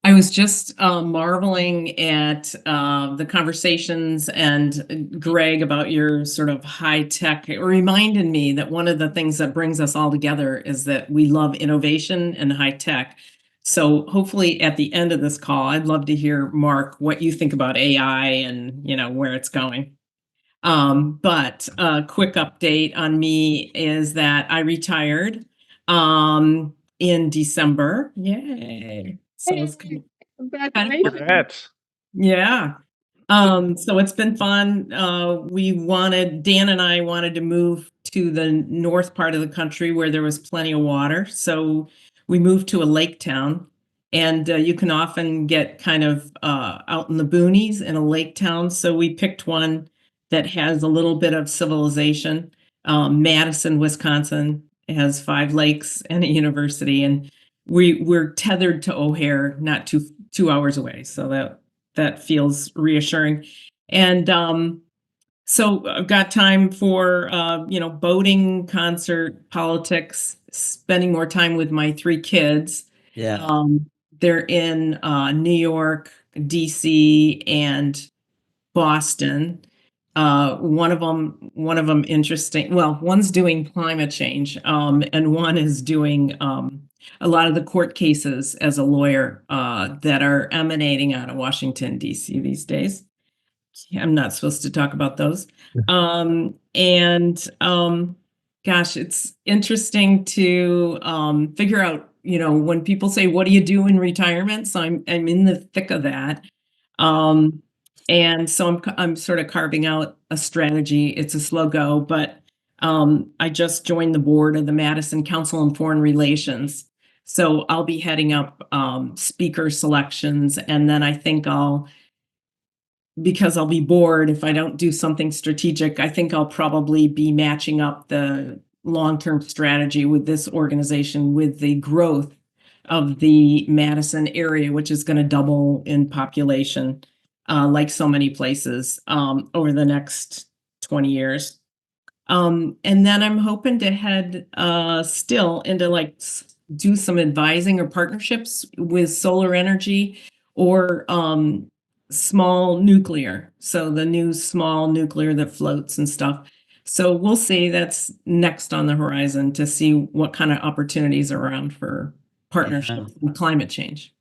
I was just marveling at the conversations and Greg about your sort of high tech. It reminded me that one of the things that brings us all together is that we love innovation and high tech. So hopefully at the end of this call, I'd love to hear, Mark, what you think about AI and, you know, where it's going. But a quick update on me is that I retired in December. Yay. So it's kind of Congratulations. Congrats. yeah. So it's been fun. Dan and I wanted to move to the north part of the country where there was plenty of water. So we moved to a lake town, and you can often get kind of out in the boonies in a lake town. So we picked one that has a little bit of civilization. Madison, Wisconsin has 5 lakes and a university, and we're tethered to O'Hare, not 2 hours away. So that feels reassuring. And so I've got time for boating, concert, politics, spending more time with my 3 kids. Yeah. They're in New York, DC, and Boston. One of them interesting. Well, one's doing climate change, and one is doing a lot of the court cases as a lawyer that are emanating out of Washington, D.C. these days. I'm not supposed to talk about those. Gosh, it's interesting to figure out, you know, when people say, what do you do in retirement? So I'm in the thick of that. And so I'm sort of carving out a strategy. It's a slow go, but I just joined the board of the Madison Council on Foreign Relations. So I'll be heading up speaker selections, and then I think because I'll be bored if I don't do something strategic, I think I'll probably be matching up the long-term strategy with this organization with the growth of the Madison area, which is going to double in population, like so many places, over the next 20 years. And then I'm hoping to head still into do some advising or partnerships with solar energy or small nuclear. So the new small nuclear that floats and stuff. So we'll see. That's next on the horizon to see what kind of opportunities are around for partnerships and climate change.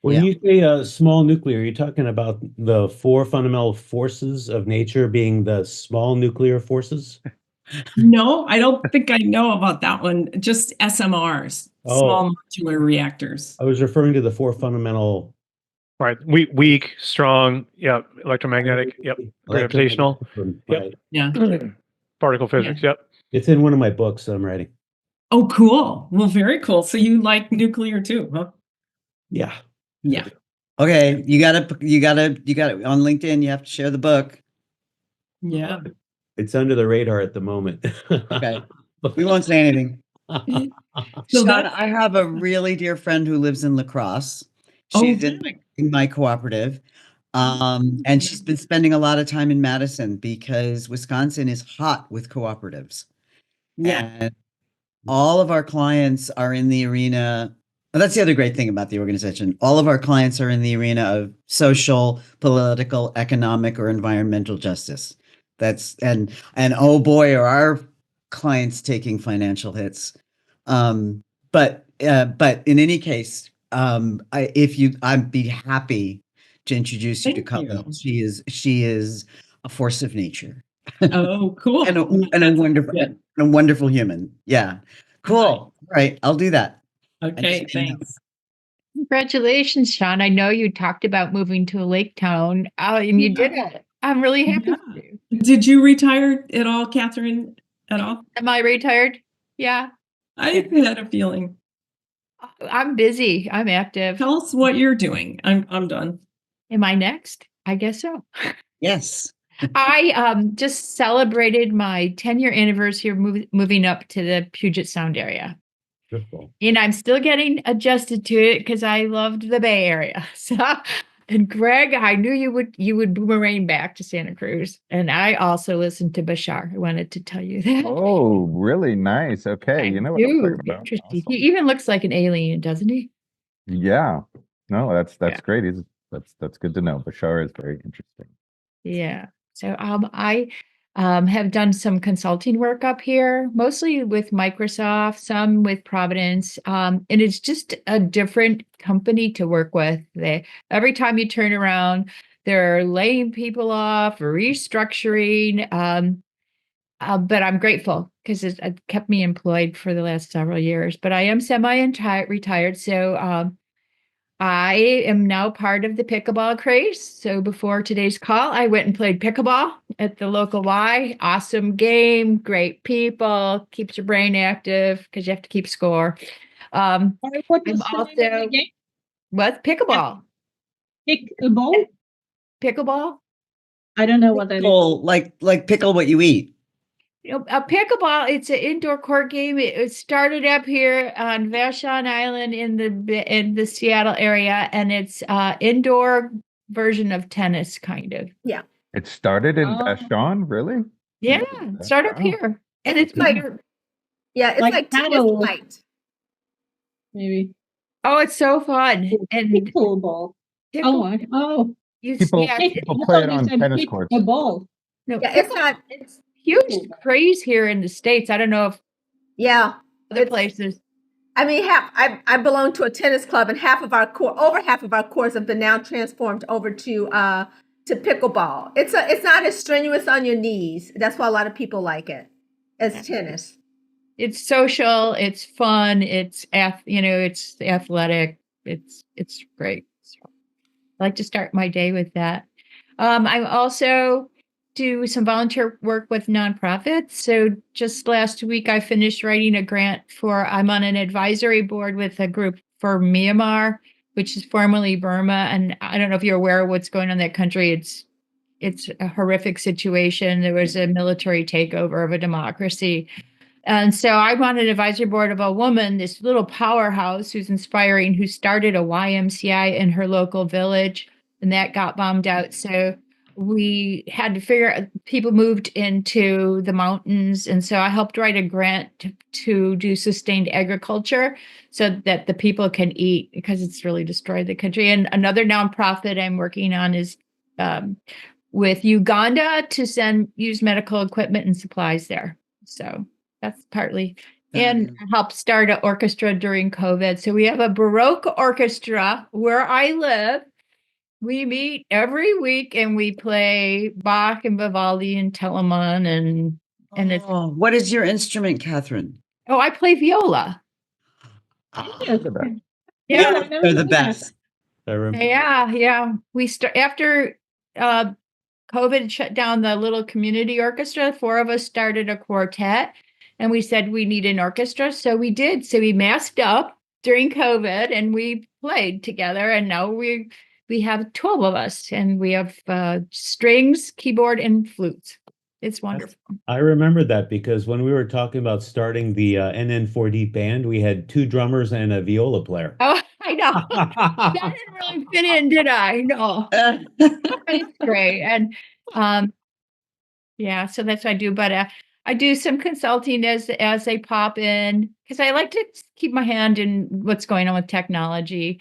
When you say small nuclear, you're talking about the 4 fundamental forces of nature being the small nuclear forces? No, I don't think I know about that one. Just SMRs, small modular reactors. I was referring to the 4 fundamental. Right. Weak, strong. Yep. Electromagnetic. Yep. Gravitational. Right. Yeah. Particle physics. Yep. It's in one of my books that I'm writing. Oh, cool. Well, very cool. So you like nuclear too, huh? Yeah. Yeah. Okay, you gotta on LinkedIn. You have to share the book. Yeah. It's under the radar at the moment. Okay, we won't say anything. So Sean, I have a really dear friend who lives in La Crosse. She's in my cooperative. And she's been spending a lot of time in Madison because Wisconsin is hot with cooperatives. Yeah. And all of our clients are in the arena And that's the other great thing about the organization. All of our clients are in the arena of social, political, economic, or environmental justice. And oh boy, are our clients taking financial hits. But in any case, I'd be happy to introduce you to Thank Colleen. you. She is a force of nature. Oh, cool. and a That's wonderful good. and a wonderful human. Yeah. Cool. Nice. All right, I'll do that. Okay, just, you know, thanks. Congratulations, Sean. I know you talked about moving to a lake town, and you did it. I'm really happy Yeah. for you. Did you retire at all, Catherine? At all? Am I retired? Yeah. I had a feeling. I'm busy. I'm active. Tell us what you're doing. I'm done. Am I next? I guess so. Yes. I just celebrated my 10-year anniversary of moving up to the Puget Sound area. Wonderful. And I'm still getting adjusted to it because I loved the Bay Area. So, and Greg, I knew you would boomerang back to Santa Cruz. And I also listened to Bashar. I wanted to tell you that. Oh, really nice. Okay, you know what I'm Dude, talking about. interesting. Awesome. He even looks like an alien, doesn't he? Yeah. No, that's Yeah. great. That's good to know. Bashar is very interesting. Yeah. So I have done some consulting work up here, mostly with Microsoft, some with Providence. And it's just a different company to work with. Every time you turn around, they're laying people off, restructuring. But I'm grateful because it kept me employed for the last several years. But I am semi-retired, so I am now part of the pickleball craze. So before today's call, I went and played pickleball at the local Y. Awesome game, great people, keeps your brain active because you have to keep score. What I'm is the name of the also game? what pickleball? Pickleball? Pickleball? I don't know what that is. Pickle, like pickle what you eat. You know, a pickleball, it's an indoor court game. It started up here on Vashon Island in the Seattle area, and it's indoor version of tennis, kind of. Yeah. It started in Oh. Vashon, really? Yeah, start up Wow. here. And It's it's like- bigger. Yeah, it's Like like tennis paddle. light. Maybe. Oh, it's so fun. And Pickleball. Oh. People yeah, people play it on tennis courts. A ball. no, Yeah, it's not. it's huge craze here in the States. I don't know if Yeah. other It's- places. I mean, I belong to a tennis club, and over half of our courts have been now transformed over to pickleball. It's not as strenuous on your knees. That's why a lot of people like it as tennis. It's social, it's fun, it's it's athletic. It's great. So I like to start my day with that. I also do some volunteer work with nonprofits. So just last week, I finished writing a grant I'm on an advisory board with a group for Myanmar, which is formerly Burma. And I don't know if you're aware of what's going on in that country. It's a horrific situation. There was a military takeover of a democracy. And so I'm on an advisory board of a woman, this little powerhouse who's inspiring, who started a YMCA in her local village, and that got bombed out. So we had to people moved into the mountains. And so I helped write a grant to do sustained agriculture so that the people can eat, because it's really destroyed the country. And another nonprofit I'm working on is with Uganda to use medical equipment and supplies there. So that's partly, and help start an orchestra during COVID. So we have a Baroque orchestra where I live. We meet every week and we play Bach and Vivaldi and Telemann and it's. What is your instrument, Catherine? Oh, I play viola. Look at that. Yeah, They're the best. I remember. yeah. We start after COVID shut down the little community orchestra. 4 of us started a quartet. And we said we need an orchestra. So we did. So we masked up during COVID and we played together. And now we have 12 of us. And we have strings, keyboard, and flutes. It's wonderful. I remember that because when we were talking about starting the NN4D band, we had 2 drummers and a viola player. Oh, I know. That didn't really fit in, did I? No. It's great. And yeah, so that's what I do. But I do some consulting as they pop in because I like to keep my hand in what's going on with technology.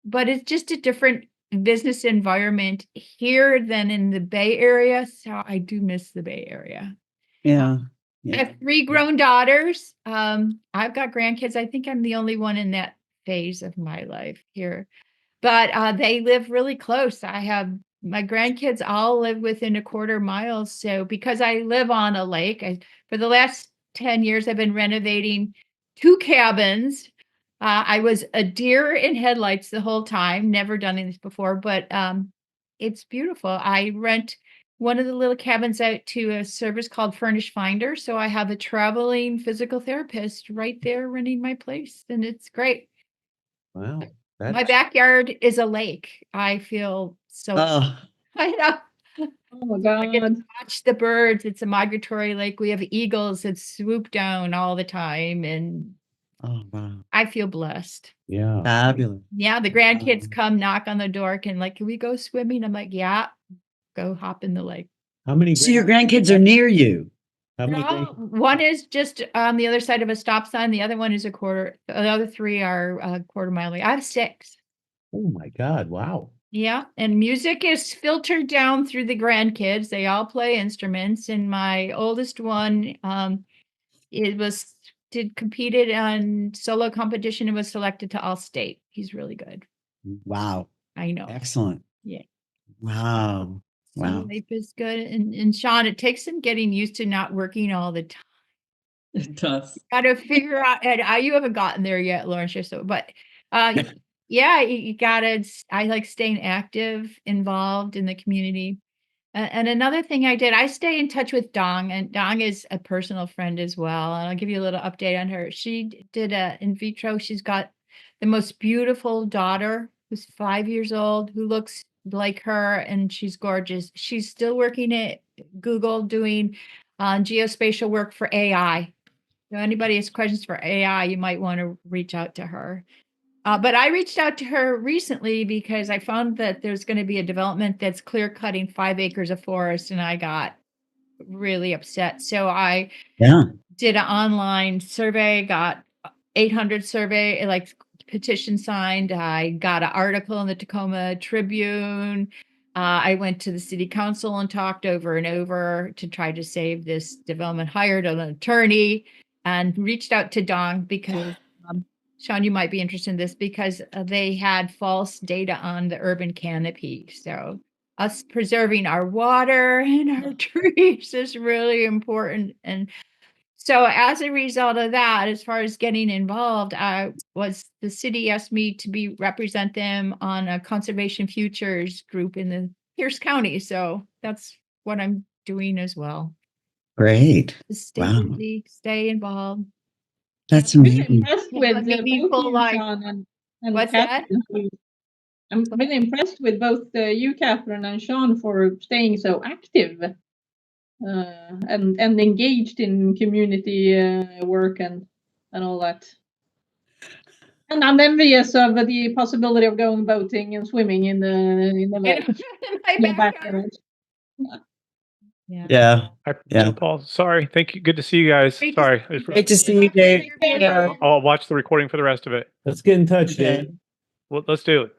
But it's just a different business environment here than in the Bay Area. So I do miss the Bay Area. Yeah. I Yeah. have 3 grown daughters. I've got grandkids. I think I'm the only one in that phase of my life here. But they live really close. I have my grandkids all live within a quarter mile. So because I live on a lake, for the last 10 years, I've been renovating 2 cabins. I was a deer in headlights the whole time, never done this before, but it's beautiful. I rent one of the little cabins out to a service called Furnish Finder. So I have a traveling physical therapist right there running my place, and it's great. Wow. My That's backyard is a lake. I feel so Oh, I know. Oh my I get to God. watch the birds. It's a migratory lake. We have eagles that swoop down all the time, and oh, wow. I feel blessed. yeah. Fabulous. Yeah, the grandkids Wow. come knock on the door and like, can we go swimming? I'm like, yeah, go hop in the lake. How many So your grand- grandkids are near you. how many No, grand- one is just on the other side of a stop sign. The other one is the other 3 are a quarter mile away. I have 6. Oh my God. Wow. Yeah, and music is filtered down through the grandkids. They all play instruments, and my oldest one, competed on solo competition and was selected to all state. He's really good. Wow. I know. Excellent. Yeah. Wow. Wow. Life is good. And Sean, it takes some getting used to not working all the time. It does. Got to figure out, and you haven't gotten there yet, Lawrence, but yeah, you gotta, I like staying active, involved in the community. And another thing I did, I stay in touch with Dong, and Dong is a personal friend as well. And I'll give you a little update on her. She did a in vitro. She's got the most beautiful daughter who's 5 years old, who looks like her, and she's gorgeous. She's still working at Google doing geospatial work for AI. So anybody has questions for AI, you might want to reach out to her. But I reached out to her recently because I found that there's going to be a development that's clear cutting 5 acres of forest, and I got really upset. So I Yeah. did an online survey, got 800 survey, like petition signed. I got an article in the Tacoma Tribune. I went to the city council and talked over and over to try to save this development, hired an attorney, and reached out to Dong because Sean, you might be interested in this because they had false data on the urban canopy. So us preserving our water and our trees is really important. And so as a result of that, as far as getting involved, the city asked me to represent them on a conservation futures group in the Pierce County. So that's what I'm doing as well. Great. Just stay Wow. busy, stay involved. That's I'm really amazing. impressed Yeah, with a both meaningful you, life. Sean, and What's that? Catherine. I'm really impressed with both you, Catherine, and Sean for staying so active and engaged in community work and all that. And I'm envious of the possibility of going boating and swimming in the lake. In my Yeah, backyard. backyard. Yeah. Yeah. Hi, Yeah. Paul. Sorry. Thank you. Good to see you guys. Great to Sorry. see you. Great to see you, Dave. Yeah. I'll watch the recording for the rest of it. Let's get in touch, Okay. Dave. Well, let's do it.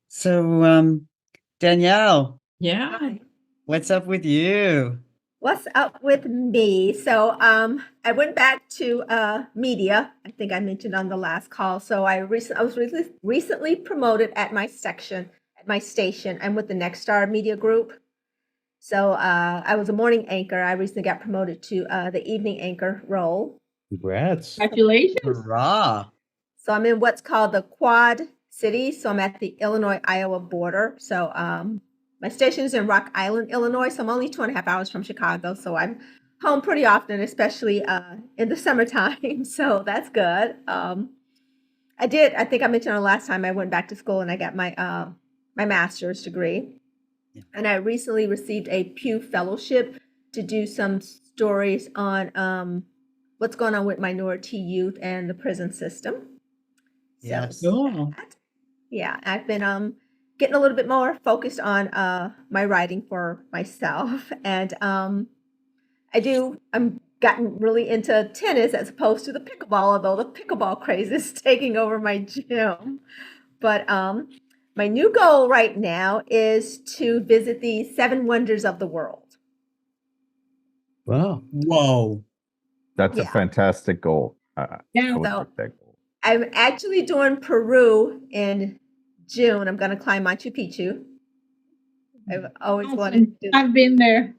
So, Danielle, Yeah. what's up with you? What's up with me? So I went back to media. I think I mentioned on the last call. So I was recently promoted at my station. I'm with the Next Star Media Group. So I was a morning anchor. I recently got promoted to the evening anchor role. Congrats. Congratulations. Hurrah. So I'm in what's called the Quad City. So I'm at the Illinois-Iowa border. So my station is in Rock Island, Illinois. So I'm only 2.5 hours from Chicago. So I'm home pretty often, especially in the summertime. So that's good. I think I mentioned the last time I went back to school and I got my my master's degree. Yeah. And I recently received a Pew Fellowship to do some stories on what's going on with minority youth and the prison system. Yes. Cool. Yeah, I've been getting a little bit more focused on my writing for myself, and I'm gotten really into tennis as opposed to the pickleball, although the pickleball craze is taking over my gym. But my new goal right now is to visit the 7 wonders of the world. Wow. Whoa. That's a Yeah. fantastic goal. Yeah. I would So- like that goal. I'm actually doing Peru in June. I'm going to climb Machu Picchu. I've always wanted to do. I've been there.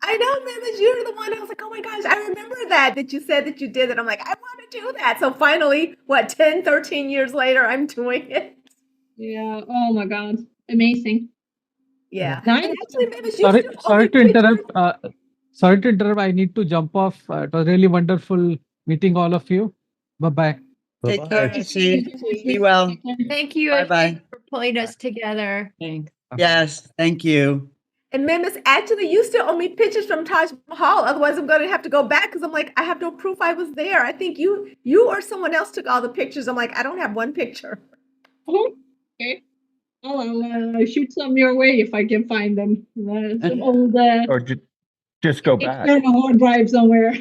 I know, Mimish, you're the one. I was like, oh my gosh, I remember that you said that you did it. I'm like, I want to do that. So finally, 10, 13 years later, I'm doing it. Yeah. Oh my God. Amazing. Yeah. Nice. And actually, Mimish, you Sorry, still owe sorry me to pictures. interrupt. Sorry to interrupt. I need to jump off. It was really wonderful meeting all of you. Bye bye. Take Bye-bye. care, Ashish. Be well. Thank you Bye-bye. Ashish, for pulling us together. Thanks. Yes, thank you. And Mimish, actually, you still owe me pictures from Taj Mahal. Otherwise, I'm going to have to go back because I'm like, I have no proof I was there. I think you or someone else took all the pictures. I'm like, I don't have one picture. Okay. Oh, I'll shoot some your way if I can find them. Some old Or just go back. external hard drive somewhere.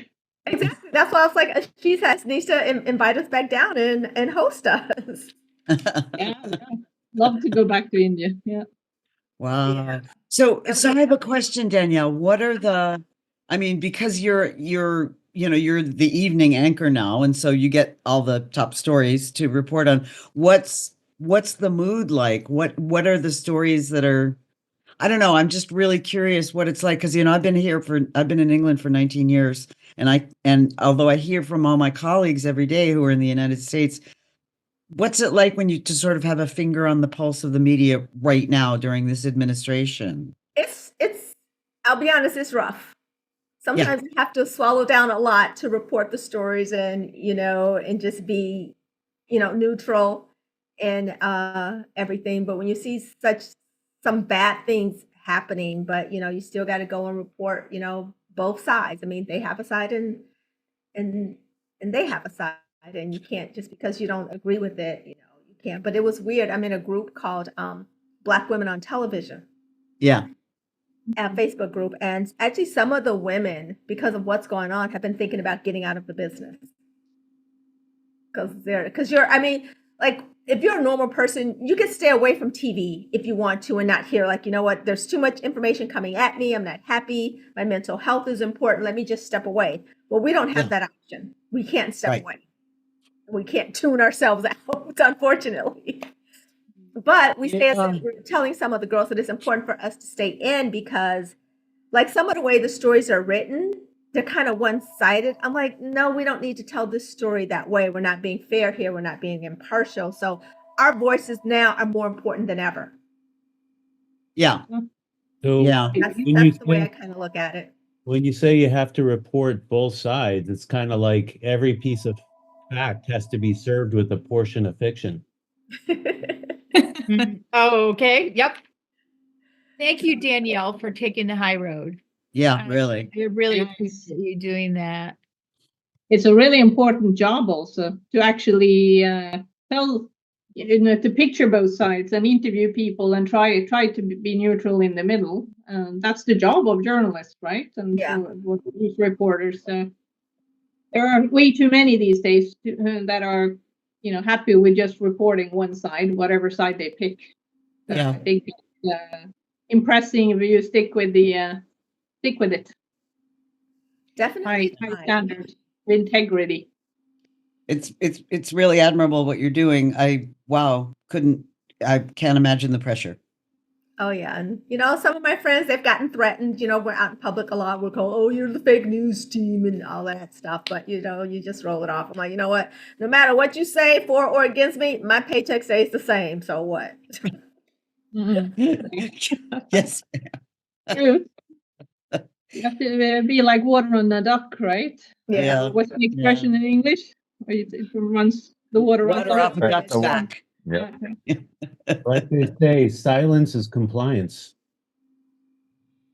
Exactly. That's why I was like, she needs to invite us back down and host us. Yeah. Love to go back to India. Yeah. Wow. So I have a question, Danielle. What are because you're the evening anchor now, and so you get all the top stories to report on. What's the mood like? What are the stories that are, I don't know. I'm just really curious what it's like, because I've been in England for 19 years, and although I hear from all my colleagues every day who are in the United States, what's it like when you to sort of have a finger on the pulse of the media right now during this administration? It's I'll be honest, it's rough. Sometimes you have to swallow down a lot to report the stories and and just be neutral and everything. But when you see some bad things happening, but you still got to go and report both sides. I mean, they have a side and they have a side, and you can't, just because you don't agree with it, you can't. But it was weird. I'm in a group called Black Women on Television. Yeah. A Facebook group, and actually some of the women, because of what's going on, have been thinking about getting out of the business. Because if you're a normal person, you can stay away from TV if you want to and not hear, like, what, there's too much information coming at me. I'm not happy. My mental health is important. Let me just step away. Well, we don't have that option. We can't step away. We can't tune ourselves out, unfortunately. But we we're telling some of the girls that it's important for us to stay in, because like some of the way the stories are written, they're kind of one-sided. I'm like, no, we don't need to tell this story that way. We're not being fair here. We're not being impartial. So our voices now are more important than ever. Yeah. So Yeah. That's when the you way I say, kind of look at it. when you say you have to report both sides, it's kind of like every piece of fact has to be served with a portion of fiction. Oh, okay. Yep. Thank you, Danielle, for taking the high road. Yeah, really. I really Yes. appreciate you doing that. It's a really important job also to actually tell, to picture both sides and interview people and try to be neutral in the middle. That's the job of journalists, right? And Yeah. news reporters. There are way too many these days that are, happy with just reporting one side, whatever side they pick. Yeah. I think it's impressing if you stick with it. Definitely. High standards, integrity. It's really admirable what you're doing. I can't imagine the pressure. Oh yeah, and some of my friends, they've gotten threatened. We're out in public a lot. We'll go, "Oh, you're the fake news team," and all that stuff. But you just roll it off. I'm like, you know what? No matter what you say for or against me, my paycheck stays the same. So what? Yes. True. You have to be like water on a duck, right? Yeah. What's the expression in English? Where it runs the water Off a Right, duck's the wa- back. Yeah. Like they say, silence is compliance.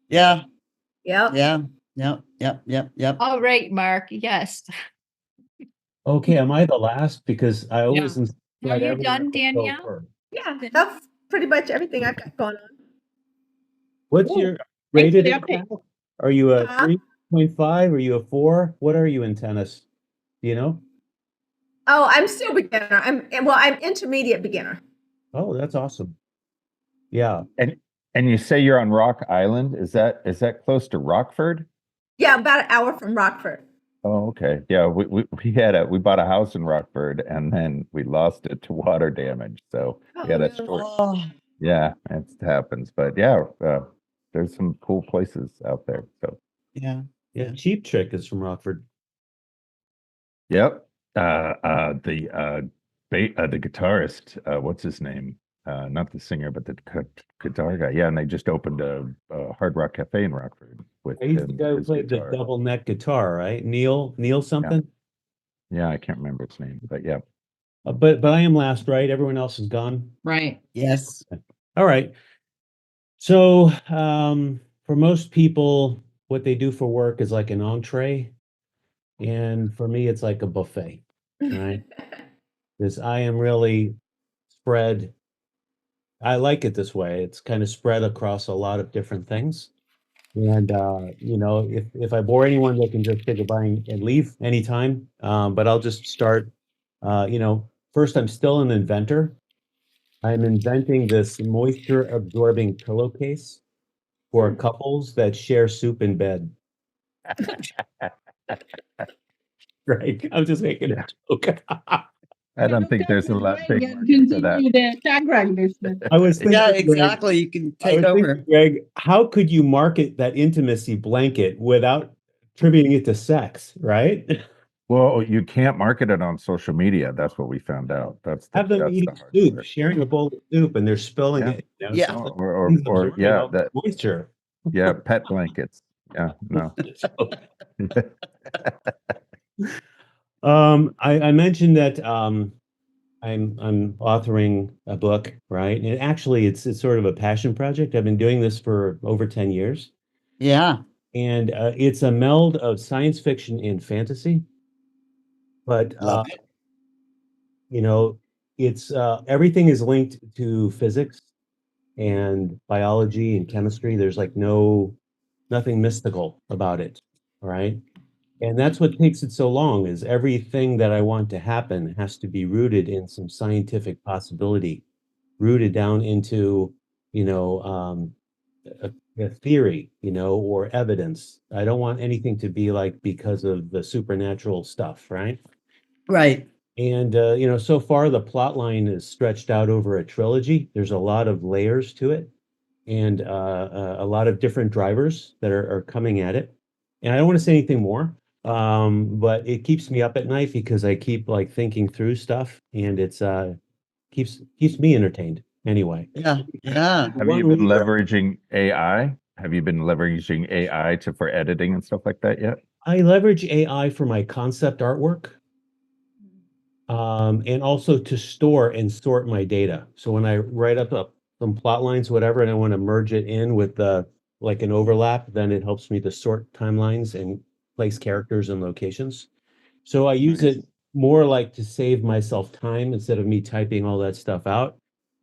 Yeah. Yep. Yep. All right, Mark. Yes. Okay, am I the last? Because I always Are invite you everyone done, else to go Danielle? first. Yeah, that's pretty much everything I've got going on. What's Cool. your Thanks for rated the A update. channel? Are you a Huh? 3? 3.5? Are you a 4? What are you in tennis? Do you know? Oh, I'm still beginner. I'm intermediate beginner. Oh, that's awesome. Yeah. And you say you're on Rock Island? Is that close to Rockford? Yeah, about an hour from Rockford. Oh, okay. Yeah, we bought a house in Rockford and then we lost it to water damage. So Oh, yeah, that's no. short. Oh, Yeah, it happens. But yeah, there's some cool places out there. So yeah. Yeah. Cheap Trick is from Rockford. yep. The guitarist, what's his name? Not the singer, but the guitar guy. Yeah, and they just opened a Hard Rock Cafe in Rockford with He's the guy who his played the guitar. double neck guitar, right? Neil something. Yeah, I can't remember his name, but yeah. But I am last, right? Everyone else is gone. Right. Yes. All right. So for most people, what they do for work is like an entree, and for me, it's like a buffet, right? Because I am really spread. I like it this way. It's kind of spread across a lot of different things. And if I bore anyone, they can just say goodbye and leave anytime. But I'll just start. First, I'm still an inventor. I'm inventing this moisture absorbing pillowcase for couples that share soup in bed. Right. I'm just making a joke. I don't think there's a lot big market for that. Continue the tag rag business. I was thinking, Yeah, Greg, exactly. You can I take was over. thinking, Greg, how could you market that intimacy blanket without attributing it to sex, right? Well, you can't market it on social media. That's what we found out. Have them That's the eating hard soup, part. sharing a bowl of soup, and they're spilling Yeah. it. Yeah. So Or absorbing yeah, all the moisture. yeah, pet blankets. Yeah, no. I mentioned that I'm authoring a book, right? And actually, it's sort of a passion project. I've been doing this for over 10 years, Yeah. and it's a meld of science fiction and fantasy. But Love it. it's everything is linked to physics and biology and chemistry. There's like nothing mystical about it, right? And that's what takes it so long is everything that I want to happen has to be rooted in some scientific possibility, rooted down into, you know, a theory, or evidence. I don't want anything to be like because of the supernatural stuff, right? Right. And so far the plot line is stretched out over a trilogy. There's a lot of layers to it, and a lot of different drivers that are coming at it. And I don't want to say anything more, but it keeps me up at night because I keep like thinking through stuff, and it's keeps me entertained anyway. Yeah. Yeah. Have you been leveraging AI? Have you been leveraging AI for editing and stuff like that yet? I leverage AI for my concept artwork, and also to store and sort my data. So when I write up some plot lines, whatever, and I want to merge it in with like an overlap, then it helps me to sort timelines and place characters and locations. So I use it more like to save myself time instead of me typing all that stuff out.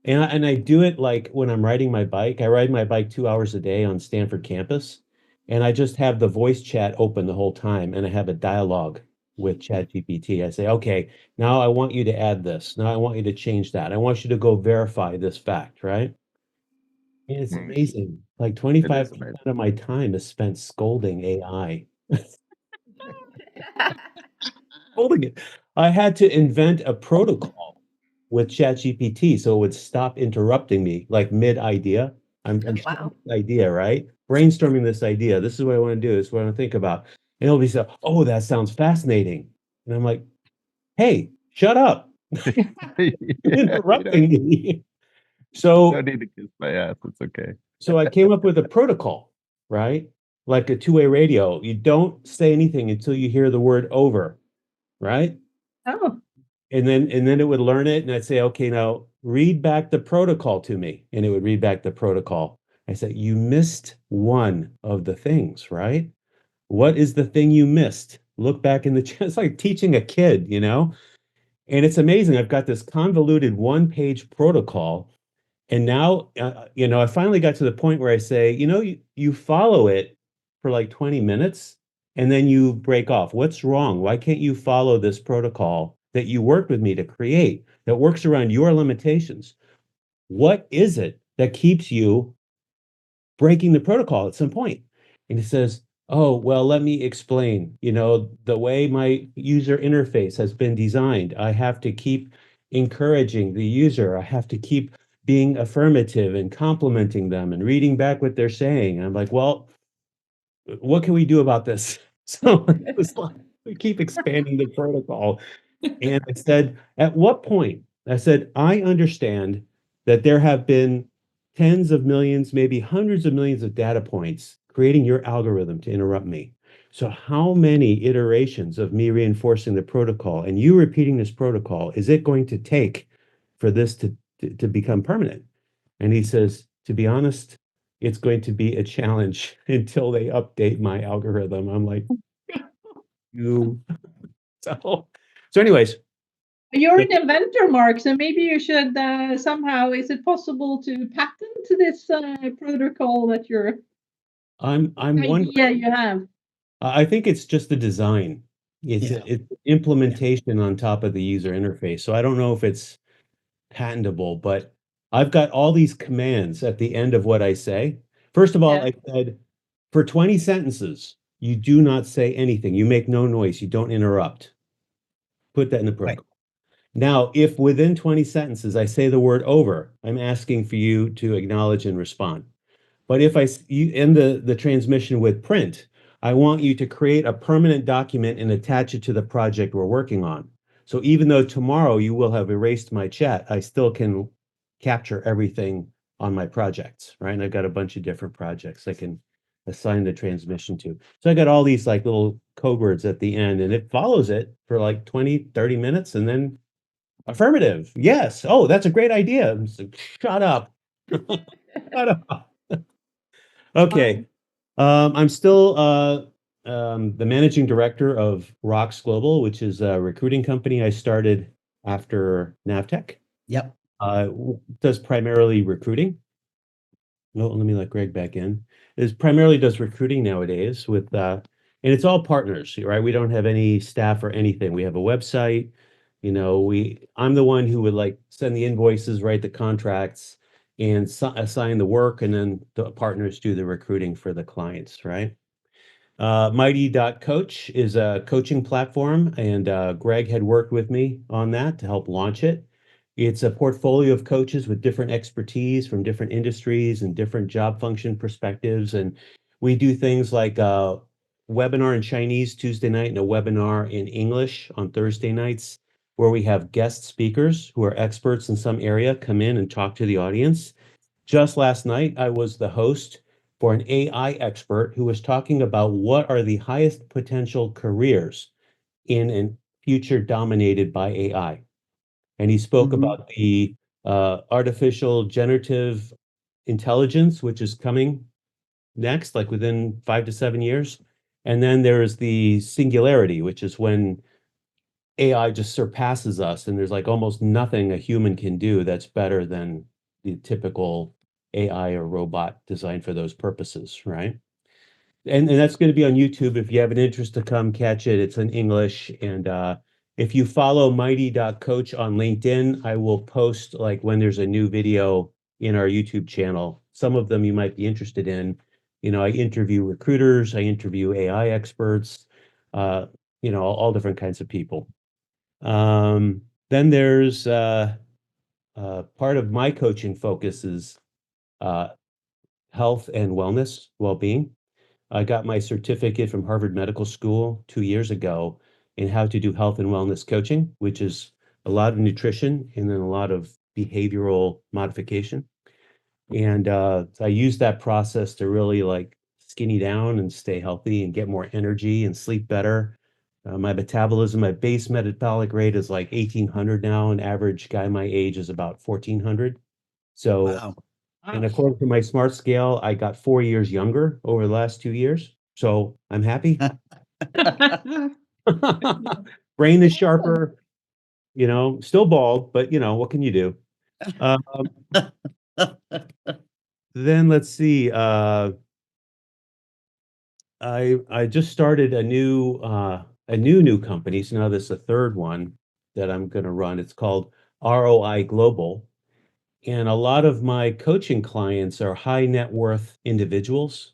And I do it like when I'm riding my bike. I ride my bike 2 hours a day on Stanford campus, and I just have the voice chat open the whole time, and I have a dialogue with ChatGPT. I say, okay, now I want you to add this. Now I want you to change that. I want you to go verify this fact, right? And it's amazing. Like 25% of my time is spent scolding AI. Scolding it. I had to invent a protocol with ChatGPT so it would stop interrupting me like mid idea. I'm Wow. idea, right? Brainstorming this idea. This is what I want to do. This is what I want to think about. And it'll be so, oh, that sounds fascinating. And I'm like, hey, shut up. Interrupting me. So don't need to kiss my ass. It's okay. So I came up with a protocol, right? Like a two-way radio. You don't say anything until you hear the word over, right? Oh, And then it would learn it, and I'd say, okay, now read back the protocol to me. And it would read back the protocol. I said, you missed one of the things, right? What is the thing you missed? Look back in the chat. It's like teaching a kid, And it's amazing. I've got this convoluted one-page protocol. And now, I finally got to the point where I say, you follow it for like 20 minutes and then you break off. What's wrong? Why can't you follow this protocol that you worked with me to create that works around your limitations? What is it that keeps you breaking the protocol at some point? And he says, oh, well, let me explain. The way my user interface has been designed, I have to keep encouraging the user. I have to keep being affirmative and complimenting them and reading back what they're saying. And I'm like, well, what can we do about this? So it was like, we keep expanding the protocol. And I said, at what point? I said, I understand that there have been tens of millions, maybe hundreds of millions of data points creating your algorithm to interrupt me. So how many iterations of me reinforcing the protocol and you repeating this protocol is it going to take for this to become permanent? And he says, to be honest, it's going to be a challenge until they update my algorithm. I'm like, you. So anyways, You're an inventor, Mark, so maybe you should somehow, is it possible to patent this protocol that you're I'm wondering. idea you have? I think it's just the design. It's Yeah. it's implementation on top of the user interface. So I don't know if it's patentable, but I've got all these commands at the end of what I say. First of all, Yeah. I said for 20 sentences, you do not say anything. You make no noise. You don't interrupt. Put that in the protocol. Now, if within 20 sentences I say the word over, I'm asking for you to acknowledge and respond. But if you end the transmission with print, I want you to create a permanent document and attach it to the project we're working on. So even though tomorrow you will have erased my chat, I still can capture everything on my projects, right? And I've got a bunch of different projects I can assign the transmission to. So I got all these like little code words at the end, and it follows it for like 20, 30 minutes, and then affirmative. Yes. Oh, that's a great idea. I'm just like, shut up. Shut up. Okay. I'm still the managing director of Rocks Global, which is a recruiting company I started after Navtech. Yep. Does primarily recruiting. No, let me let Greg back in. It primarily does recruiting nowadays and it's all partners, right? We don't have any staff or anything. We have a website. I'm the one who would like send the invoices, write the contracts, and assign the work, and then the partners do the recruiting for the clients, right? Mighty.coach is a coaching platform, and Greg had worked with me on that to help launch it. It's a portfolio of coaches with different expertise from different industries and different job function perspectives. And we do things like a webinar in Chinese Tuesday night and a webinar in English on Thursday nights, where we have guest speakers who are experts in some area come in and talk to the audience. Just last night, I was the host for an AI expert who was talking about what are the highest potential careers in a future dominated by AI. And he spoke about the artificial generative intelligence, which is coming next, like within 5 to 7 years. And then there is the singularity, which is when AI just surpasses us, and there's like almost nothing a human can do that's better than the typical AI or robot designed for those purposes, right? And that's going to be on YouTube if you have an interest to come catch it. It's in English. And if you follow mighty.coach on LinkedIn, I will post like when there's a new video in our YouTube channel. Some of them you might be interested in. I interview recruiters, I interview AI experts, all different kinds of people. Then there's part of my coaching focus is health and wellness, well-being. I got my certificate from Harvard Medical School 2 years ago in how to do health and wellness coaching, which is a lot of nutrition and then a lot of behavioral modification. And I use that process to really like skinny down and stay healthy and get more energy and sleep better. My metabolism, my base metabolic rate is like 1800 now. An average guy my age is about 1400. So Wow. and according to my smart scale, I got 4 years younger over the last 2 years. So I'm happy. Brain is sharper, still bald, but what can you do? Then let's see. I just started a new company. So now this is the third one that I'm going to run. It's called ROI Global. And a lot of my coaching clients are high net worth individuals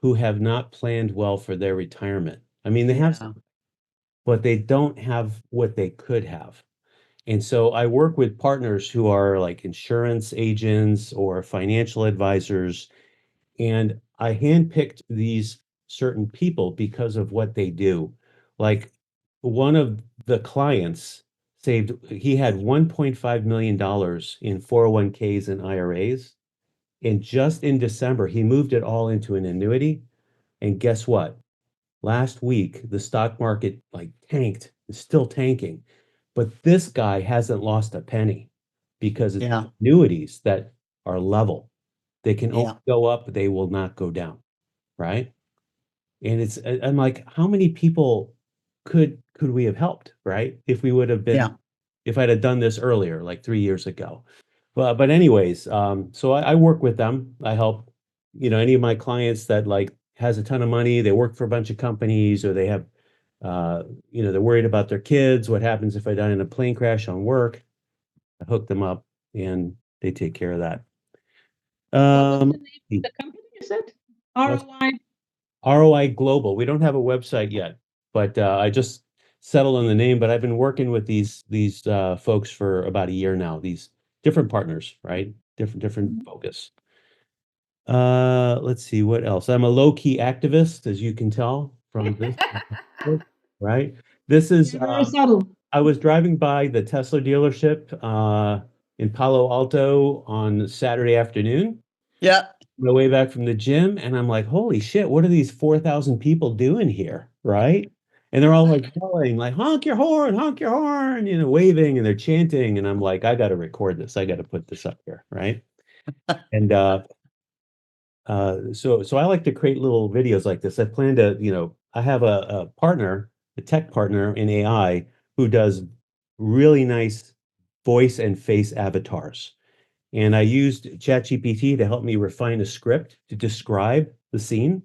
who have not planned well for their retirement. I mean, they have, Yeah. but they don't have what they could have. And so I work with partners who are like insurance agents or financial advisors, and I handpicked these certain people because of what they do. Like one of the clients he had $1.5 million in 401ks and IRAs. And just in December, he moved it all into an annuity. And guess what? Last week, the stock market like tanked, it's still tanking. But this guy hasn't lost a penny because it's Yeah. annuities that are level. They can only Yeah. go up, they will not go down, right? And I'm like, how many people could we have helped, right? If we would have been, Yeah. if I'd have done this earlier, like 3 years ago. But anyways, so I work with them. I help, any of my clients that like has a ton of money, they work for a bunch of companies, or they have, they're worried about their kids. What happens if I die in a plane crash on work? I hook them up and they take care of that. What was the name of The the company you said? ROI. ROI Global. We don't have a website yet, but I just settled on the name. But I've been working with these folks for about a year now. These different partners, right? Different focus. Let's see what else. I'm a low-key activist, as you can tell from this, right? This is You're very subtle. I was driving by the Tesla dealership in Palo Alto on Saturday afternoon, Yeah. on my way back from the gym, and I'm like, holy shit, what are these 4,000 people doing here, right? And they're all like yelling, like, honk your horn, waving, and they're chanting, and I'm like, I got to record this. I got to put this up here, right? And so I like to create little videos like this. I plan to, I have a partner, a tech partner in AI who does really nice voice and face avatars. And I used ChatGPT to help me refine a script to describe the scene.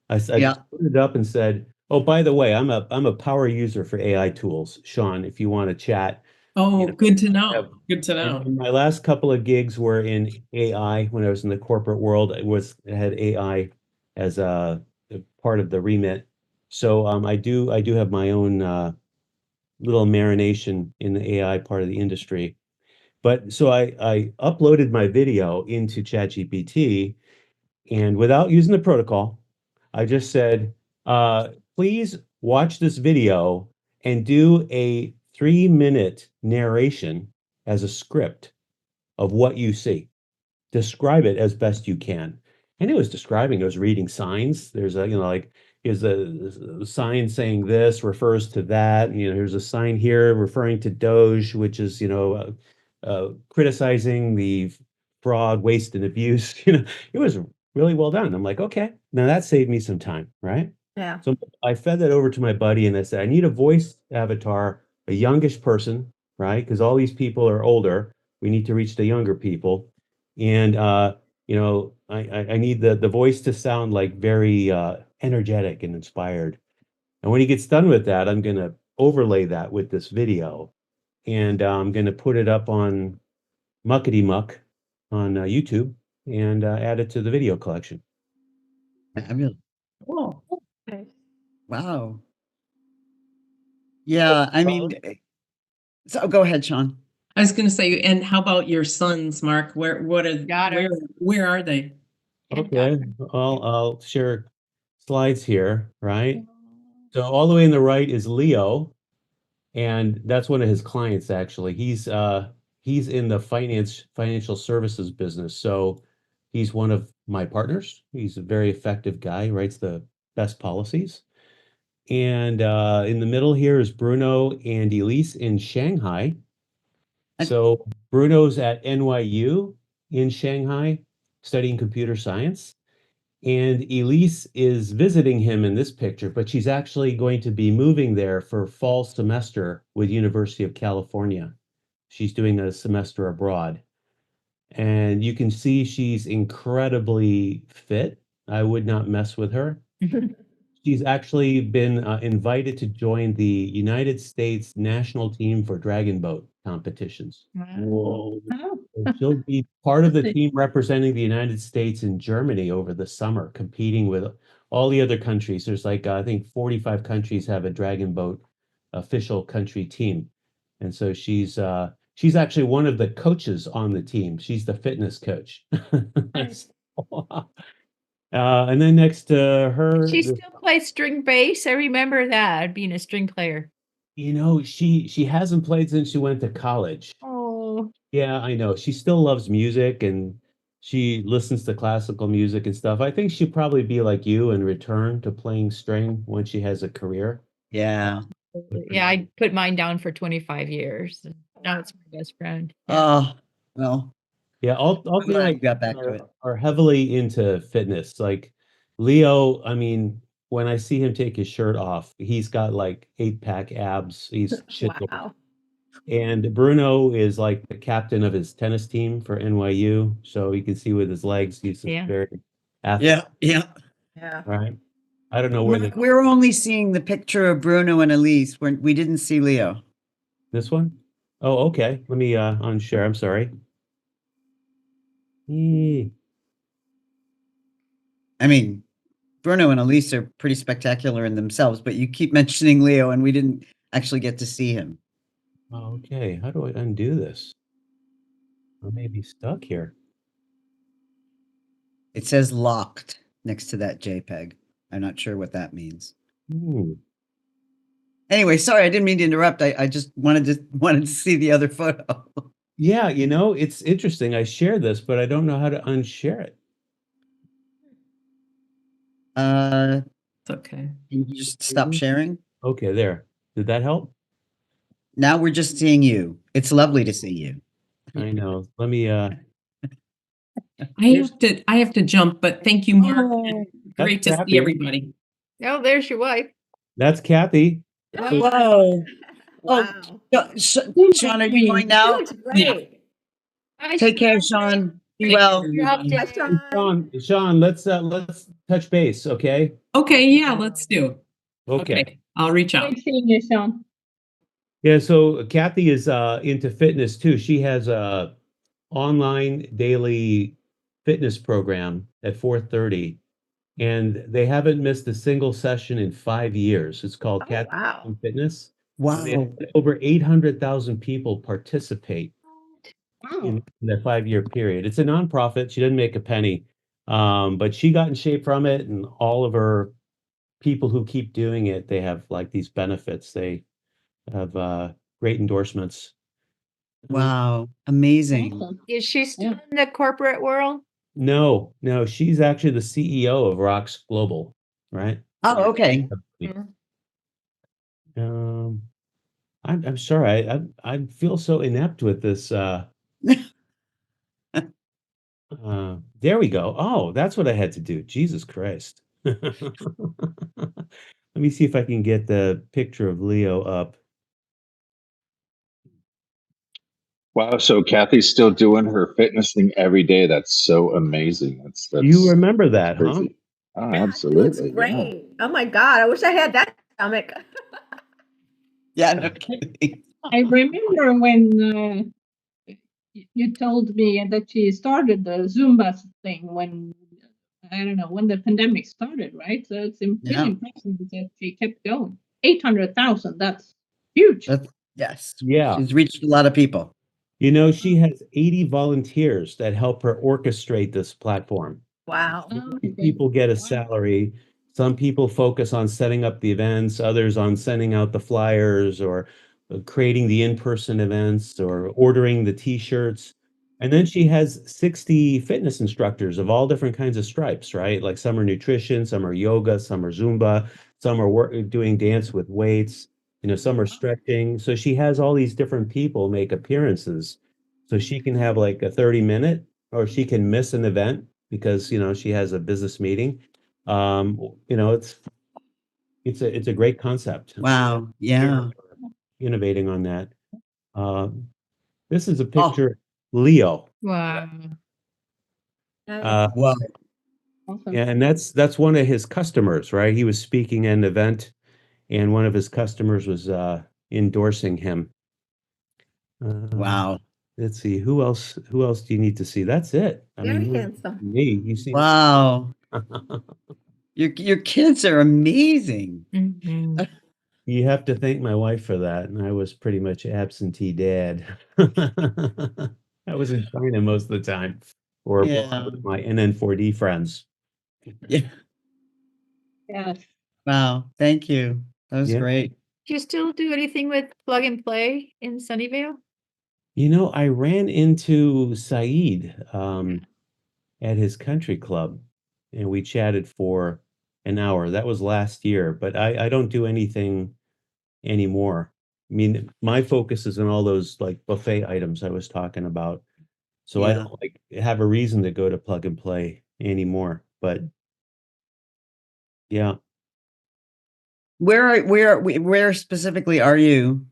I Yeah. just put it up and said, "Oh, by the way, I'm a power user for AI tools, Sean. If you want to chat, Oh, good to know. have Good to know. and my last couple of gigs were in AI when I was in the corporate world. It had AI as a part of the remit. So I do have my own little marination in the AI part of the industry. But so I uploaded my video into ChatGPT, and without using the protocol, I just said, please watch this video and do a 3-minute narration as a script of what you see. Describe it as best you can. And it was describing, it was reading signs. There's a, like, here's a sign saying this refers to that. And, here's a sign here referring to Doge, which is, criticizing the fraud, waste, and abuse. It was really well done. I'm like, okay, now that saved me some time, right? Yeah. So I fed that over to my buddy and I said, I need a voice avatar, a youngish person, right? Because all these people are older. We need to reach the younger people. And I need the voice to sound like very energetic and inspired. And when he gets done with that, I'm gonna overlay that with this video, and I'm gonna put it up on Muckety Muck on YouTube and add it to the video collection. Fabulous. Cool. Nice. Wow. Yeah. I mean, so go ahead, Sean. I was going to say, and how about your sons, Mark? Daughter. Where are they? Okay, I'll share slides here, right? So all the way in the right is Leo, and that's one of his clients actually. He's in the financial services business. So he's one of my partners. He's a very effective guy, writes the best policies. And in the middle here is Bruno and Elise in Shanghai. And- So Bruno's at NYU in Shanghai studying computer science. And Elise is visiting him in this picture, but she's actually going to be moving there for fall semester with University of California. She's doing a semester abroad. And you can see she's incredibly fit. I would not mess with her. she's actually been invited to join the United States national team for dragon boat competitions. Oh, And she'll be part of the team representing the United States in Germany over the summer, competing with all the other countries. There's like, I think 45 countries have a dragon boat official country team. And so she's actually one of the coaches on the team. She's the fitness coach. And then next to her, She still plays string bass. I remember that being a string player. you know, she hasn't played since she went to college. Oh, Yeah, I know. She still loves music and she listens to classical music and stuff. I think she'll probably be like you and return to playing string when she has a career. Yeah. yeah, I put mine down for 25 years. Now it's my best friend. Yeah. Oh, well, Yeah, all I'm three glad of you got back to are, it. are heavily into fitness. Like Leo, I mean, when I see him take his shirt off, he's got like 8-pack abs. He's chiseled. Wow. And Bruno is like the captain of his tennis team for NYU. So you can see with his legs, he's just Yeah. very athletic, Yeah. Yeah. right? I don't know where Mark, we're only seeing the picture of Bruno and Elise. We didn't see Leo. this one. Oh, okay. Let me unshare. I'm sorry. I mean, Bruno and Elise are pretty spectacular in themselves, but you keep mentioning Leo and we didn't actually get to see him. Okay, how do I undo this? I may be stuck here. It says locked next to that JPEG. I'm not sure what that means. Ooh. Anyway, sorry, I didn't mean to interrupt. I just wanted to see the other photo. Yeah, you know, it's interesting. I share this, but I don't know how to unshare it. It's okay. Can you just stop sharing? Okay, there. Did that help? Now we're just seeing you. It's lovely to see you. I know. Let me I have to jump, but thank you, Mark. and Great to Kathy. see everybody. Oh, there's your wife. That's Kathy. Whoa. Wow. Sean, are you going now? Looks great. Hi, Take care, Sean. Sean. Be well. You're up Hi, there. Sean. Sean, let's touch base, okay? Okay, yeah, let's do. Okay. I'll reach out. Great seeing you, Sean. Yeah, so Kathy is into fitness too. She has a online daily fitness program at 4:30, and they haven't missed a single session in 5 years. It's called Oh, Kathy wow. Fitness. Wow. They had over 800,000 people participate in Wow. that 5-year period. It's a nonprofit. She didn't make a penny, but she got in shape from it, and all of her people who keep doing it, they have like these benefits. They have great endorsements. Wow. Amazing. Awesome. Is she still Yeah. in the corporate world? No, she's actually the CEO of Rocks Global, right? Oh, okay. I'm sorry, I feel so inept with this. There we go. Oh, that's what I had to do. Jesus Christ. Let me see if I can get the picture of Leo up. Wow. So Kathy's still doing her fitness thing every day. That's so amazing. That's You remember that, huh? crazy. Oh, Looks absolutely. Yeah. great. Oh my God. I wish I had that stomach. Yeah, no kidding. I remember when you told me that she started the Zumba thing when, I don't know, when the pandemic started, right? So it's really Yeah. impressive that she kept going. 800,000, that's huge. Yes. Yeah. She's reached a lot of people. You know, she has 80 volunteers that help her orchestrate this platform. Wow. Oh, Some okay. people get a Wow. salary. Some people focus on setting up the events, others on sending out the flyers or creating the in-person events or ordering the t-shirts. And then she has 60 fitness instructors of all different kinds of stripes, right? Like some are nutrition, some are yoga, some are Zumba, some are doing dance with weights, you know, some are stretching. So she has all these different people make appearances. So she can have like a 30-minute, or she can miss an event because, you know, she has a business meeting. You know, it's a great concept. Wow. Yeah. Innovating on that. This is a picture, Leo. Wow. Uh, Wow. Awesome. Yeah, and that's one of his customers, right? He was speaking at an event, and one of his customers was endorsing him. Wow. Let's see, who else do you need to see? That's it. I Very mean, handsome. me, you see. Wow. Your kids are amazing. Mhm. You have to thank my wife for that, and I was pretty much absentee dad. I was in China most of the time, or Yeah. with my NN4D friends. Yeah. Yes. Wow. Thank you. That was Yeah. great. Do you still do anything with plug and play in Sunnyvale? You know, I ran into Saeed at his country club, and we chatted for an hour. That was last year, but I don't do anything anymore. I mean, my focus is on all those like buffet items I was talking about. So I Yeah. don't like have a reason to go to plug and play anymore. But yeah, Where specifically are you?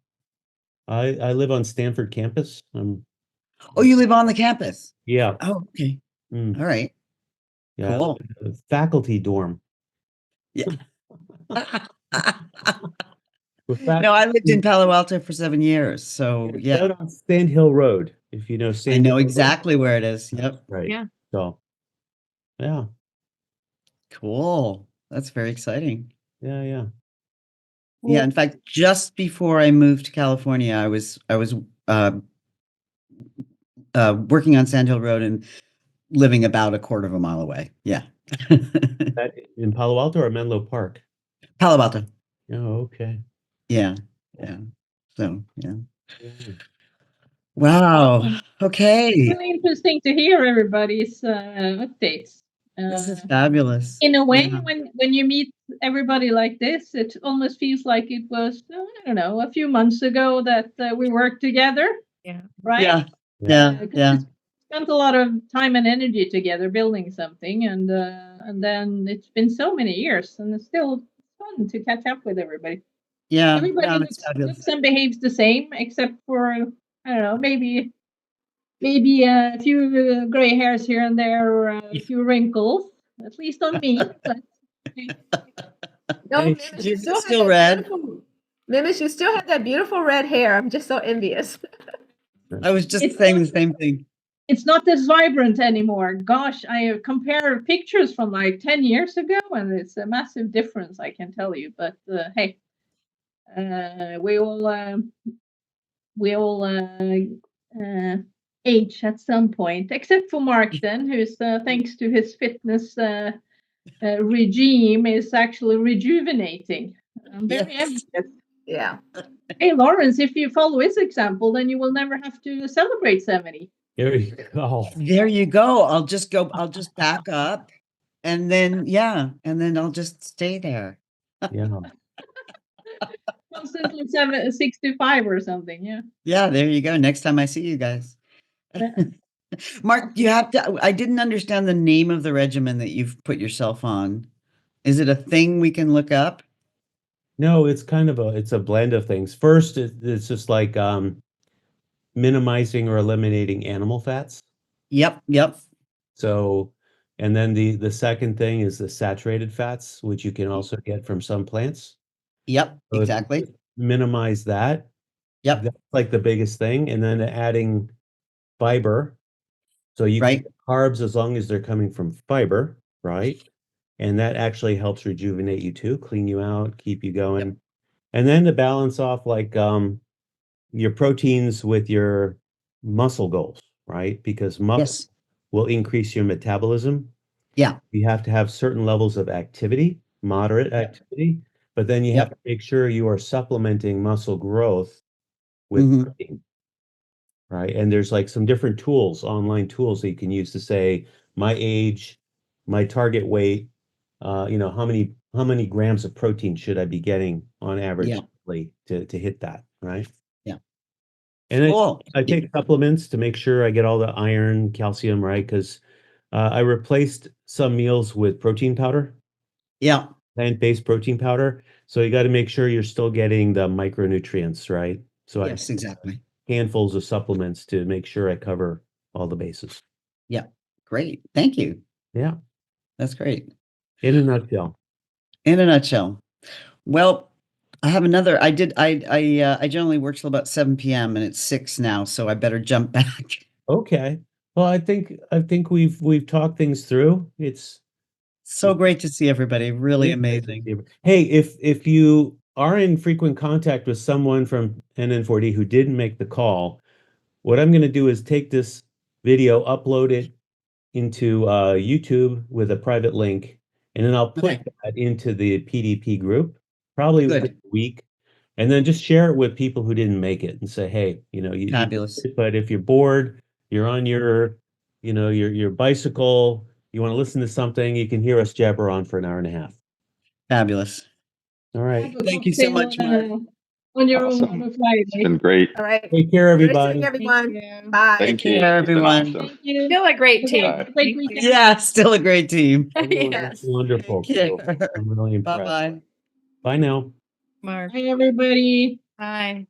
I live on Stanford campus. Oh, you live on the campus. Yeah, Oh, okay. mm, All right. yeah, I Cool. live in a faculty dorm. Yeah. With No, I lived in faculty, Palo Alto for 7 years. So it's yeah, out on Sand Hill Road. If you know I Sand know Hill Road, exactly where it is. Yep. right? Yeah. So yeah, Cool. That's very exciting. yeah. Yeah. In fact, just before I moved to California, I was uh, working on Sand Hill Road and living about a quarter of a mile away. Yeah. That in Palo Alto or Menlo Park? Palo Alto. Oh, okay. Yeah. Yeah. So yeah. Yeah. Wow. Awesome. Okay. Really interesting to hear everybody's updates. This is fabulous. In a way, Yeah. when you meet everybody like this, it almost feels like it was, I don't know, a few months ago that we worked together, Yeah. right? Yeah. Yeah. 'Cause Yeah. we spent a lot of time and energy together building something, and then it's been so many years, and it's still fun to catch up with everybody. Yeah. Everybody No, it's fabulous. looks and behaves the same, except for, I don't know, maybe a few gray hairs here and there, or a few wrinkles, at least on me. But No, Hey, Mimis, you You're still have still that red. beautiful. Mimis, you still have that beautiful red hair. I'm just so envious. I was just It's saying not- the same thing. it's not as vibrant anymore. Gosh, I compare pictures from like 10 years ago, and it's a massive difference, I can tell you. But hey, we all age at some point, except for Mark, then, who's thanks to his fitness regime, is actually rejuvenating. I'm very Yes. envious. Yeah. Hey, Lawrence, if you follow his example, then you will never have to celebrate 70. There you go. There you go. I'll just back up and then I'll just stay there. Yeah. Constantly 65 or something. Yeah. Yeah, there you go. Next time I see you guys. Yeah. Mark, I didn't understand the name of the regimen that you've put yourself on. Is it a thing we can look up? No, it's kind of it's a blend of things. First, it's just like minimizing or eliminating animal fats. Yep. So, and then the second thing is the saturated fats, which you can also get from some plants. Yep, So if you exactly. just minimize that, Yep. that's like the biggest thing. And then adding fiber. So you can Right. get carbs as long as they're coming from fiber, right? And that actually helps rejuvenate you too, clean you out, keep you going. And then to balance off like your proteins with your muscle goals, right? Because muscle Yes. will increase your metabolism. Yeah. You have to have certain levels of activity, moderate activity, but then you have to make sure you are supplementing muscle growth with Mhm. protein, right? And there's like some different tools, online tools that you can use to say my age, my target weight, how many grams of protein should I be getting on average to hit that, right? Yeah. And Cool. I take supplements to make sure I get all the iron, calcium, right? Because I replaced some meals with protein powder, Yeah. plant-based protein powder. So you got to make sure you're still getting the micronutrients, right? So Yes, exactly. handfuls of supplements to make sure I cover all the bases. Yeah. Great. Thank you. Yeah. That's great. In a nutshell. In a nutshell. Well, I have another. I generally work till about 7 p.m. and it's 6 now, so I better jump back. Okay. Well, I think we've talked things through. It's So great to see everybody. Really great to amazing. see you. Hey, if you are in frequent contact with someone from NN4D who didn't make the call, what I'm going to do is take this video, upload it into YouTube with a private link, and then I'll put Okay. that into the PDP group, probably Good. within a week, and then just share it with people who didn't make it and say, hey, you know, you Fabulous. did it, but if you're bored, you're on your, you know, your bicycle, you want to listen to something, you can hear us jabber on for an hour and a half. Fabulous. All right. Thank you so much, Mark. On your own Awesome. on a Friday. It's been great. All right. Take care, Nice everybody. seeing everyone. Thank you. Bye. Thank Take you. care, It's been everyone. awesome. Thank you. Still a great team. Have a great Thank you. weekend. Yeah, still a great team. Everyone Yes. is wonderful. Take care. I'm really impressed. Bye-bye. Bye now. Mark. Bye, everybody. Bye.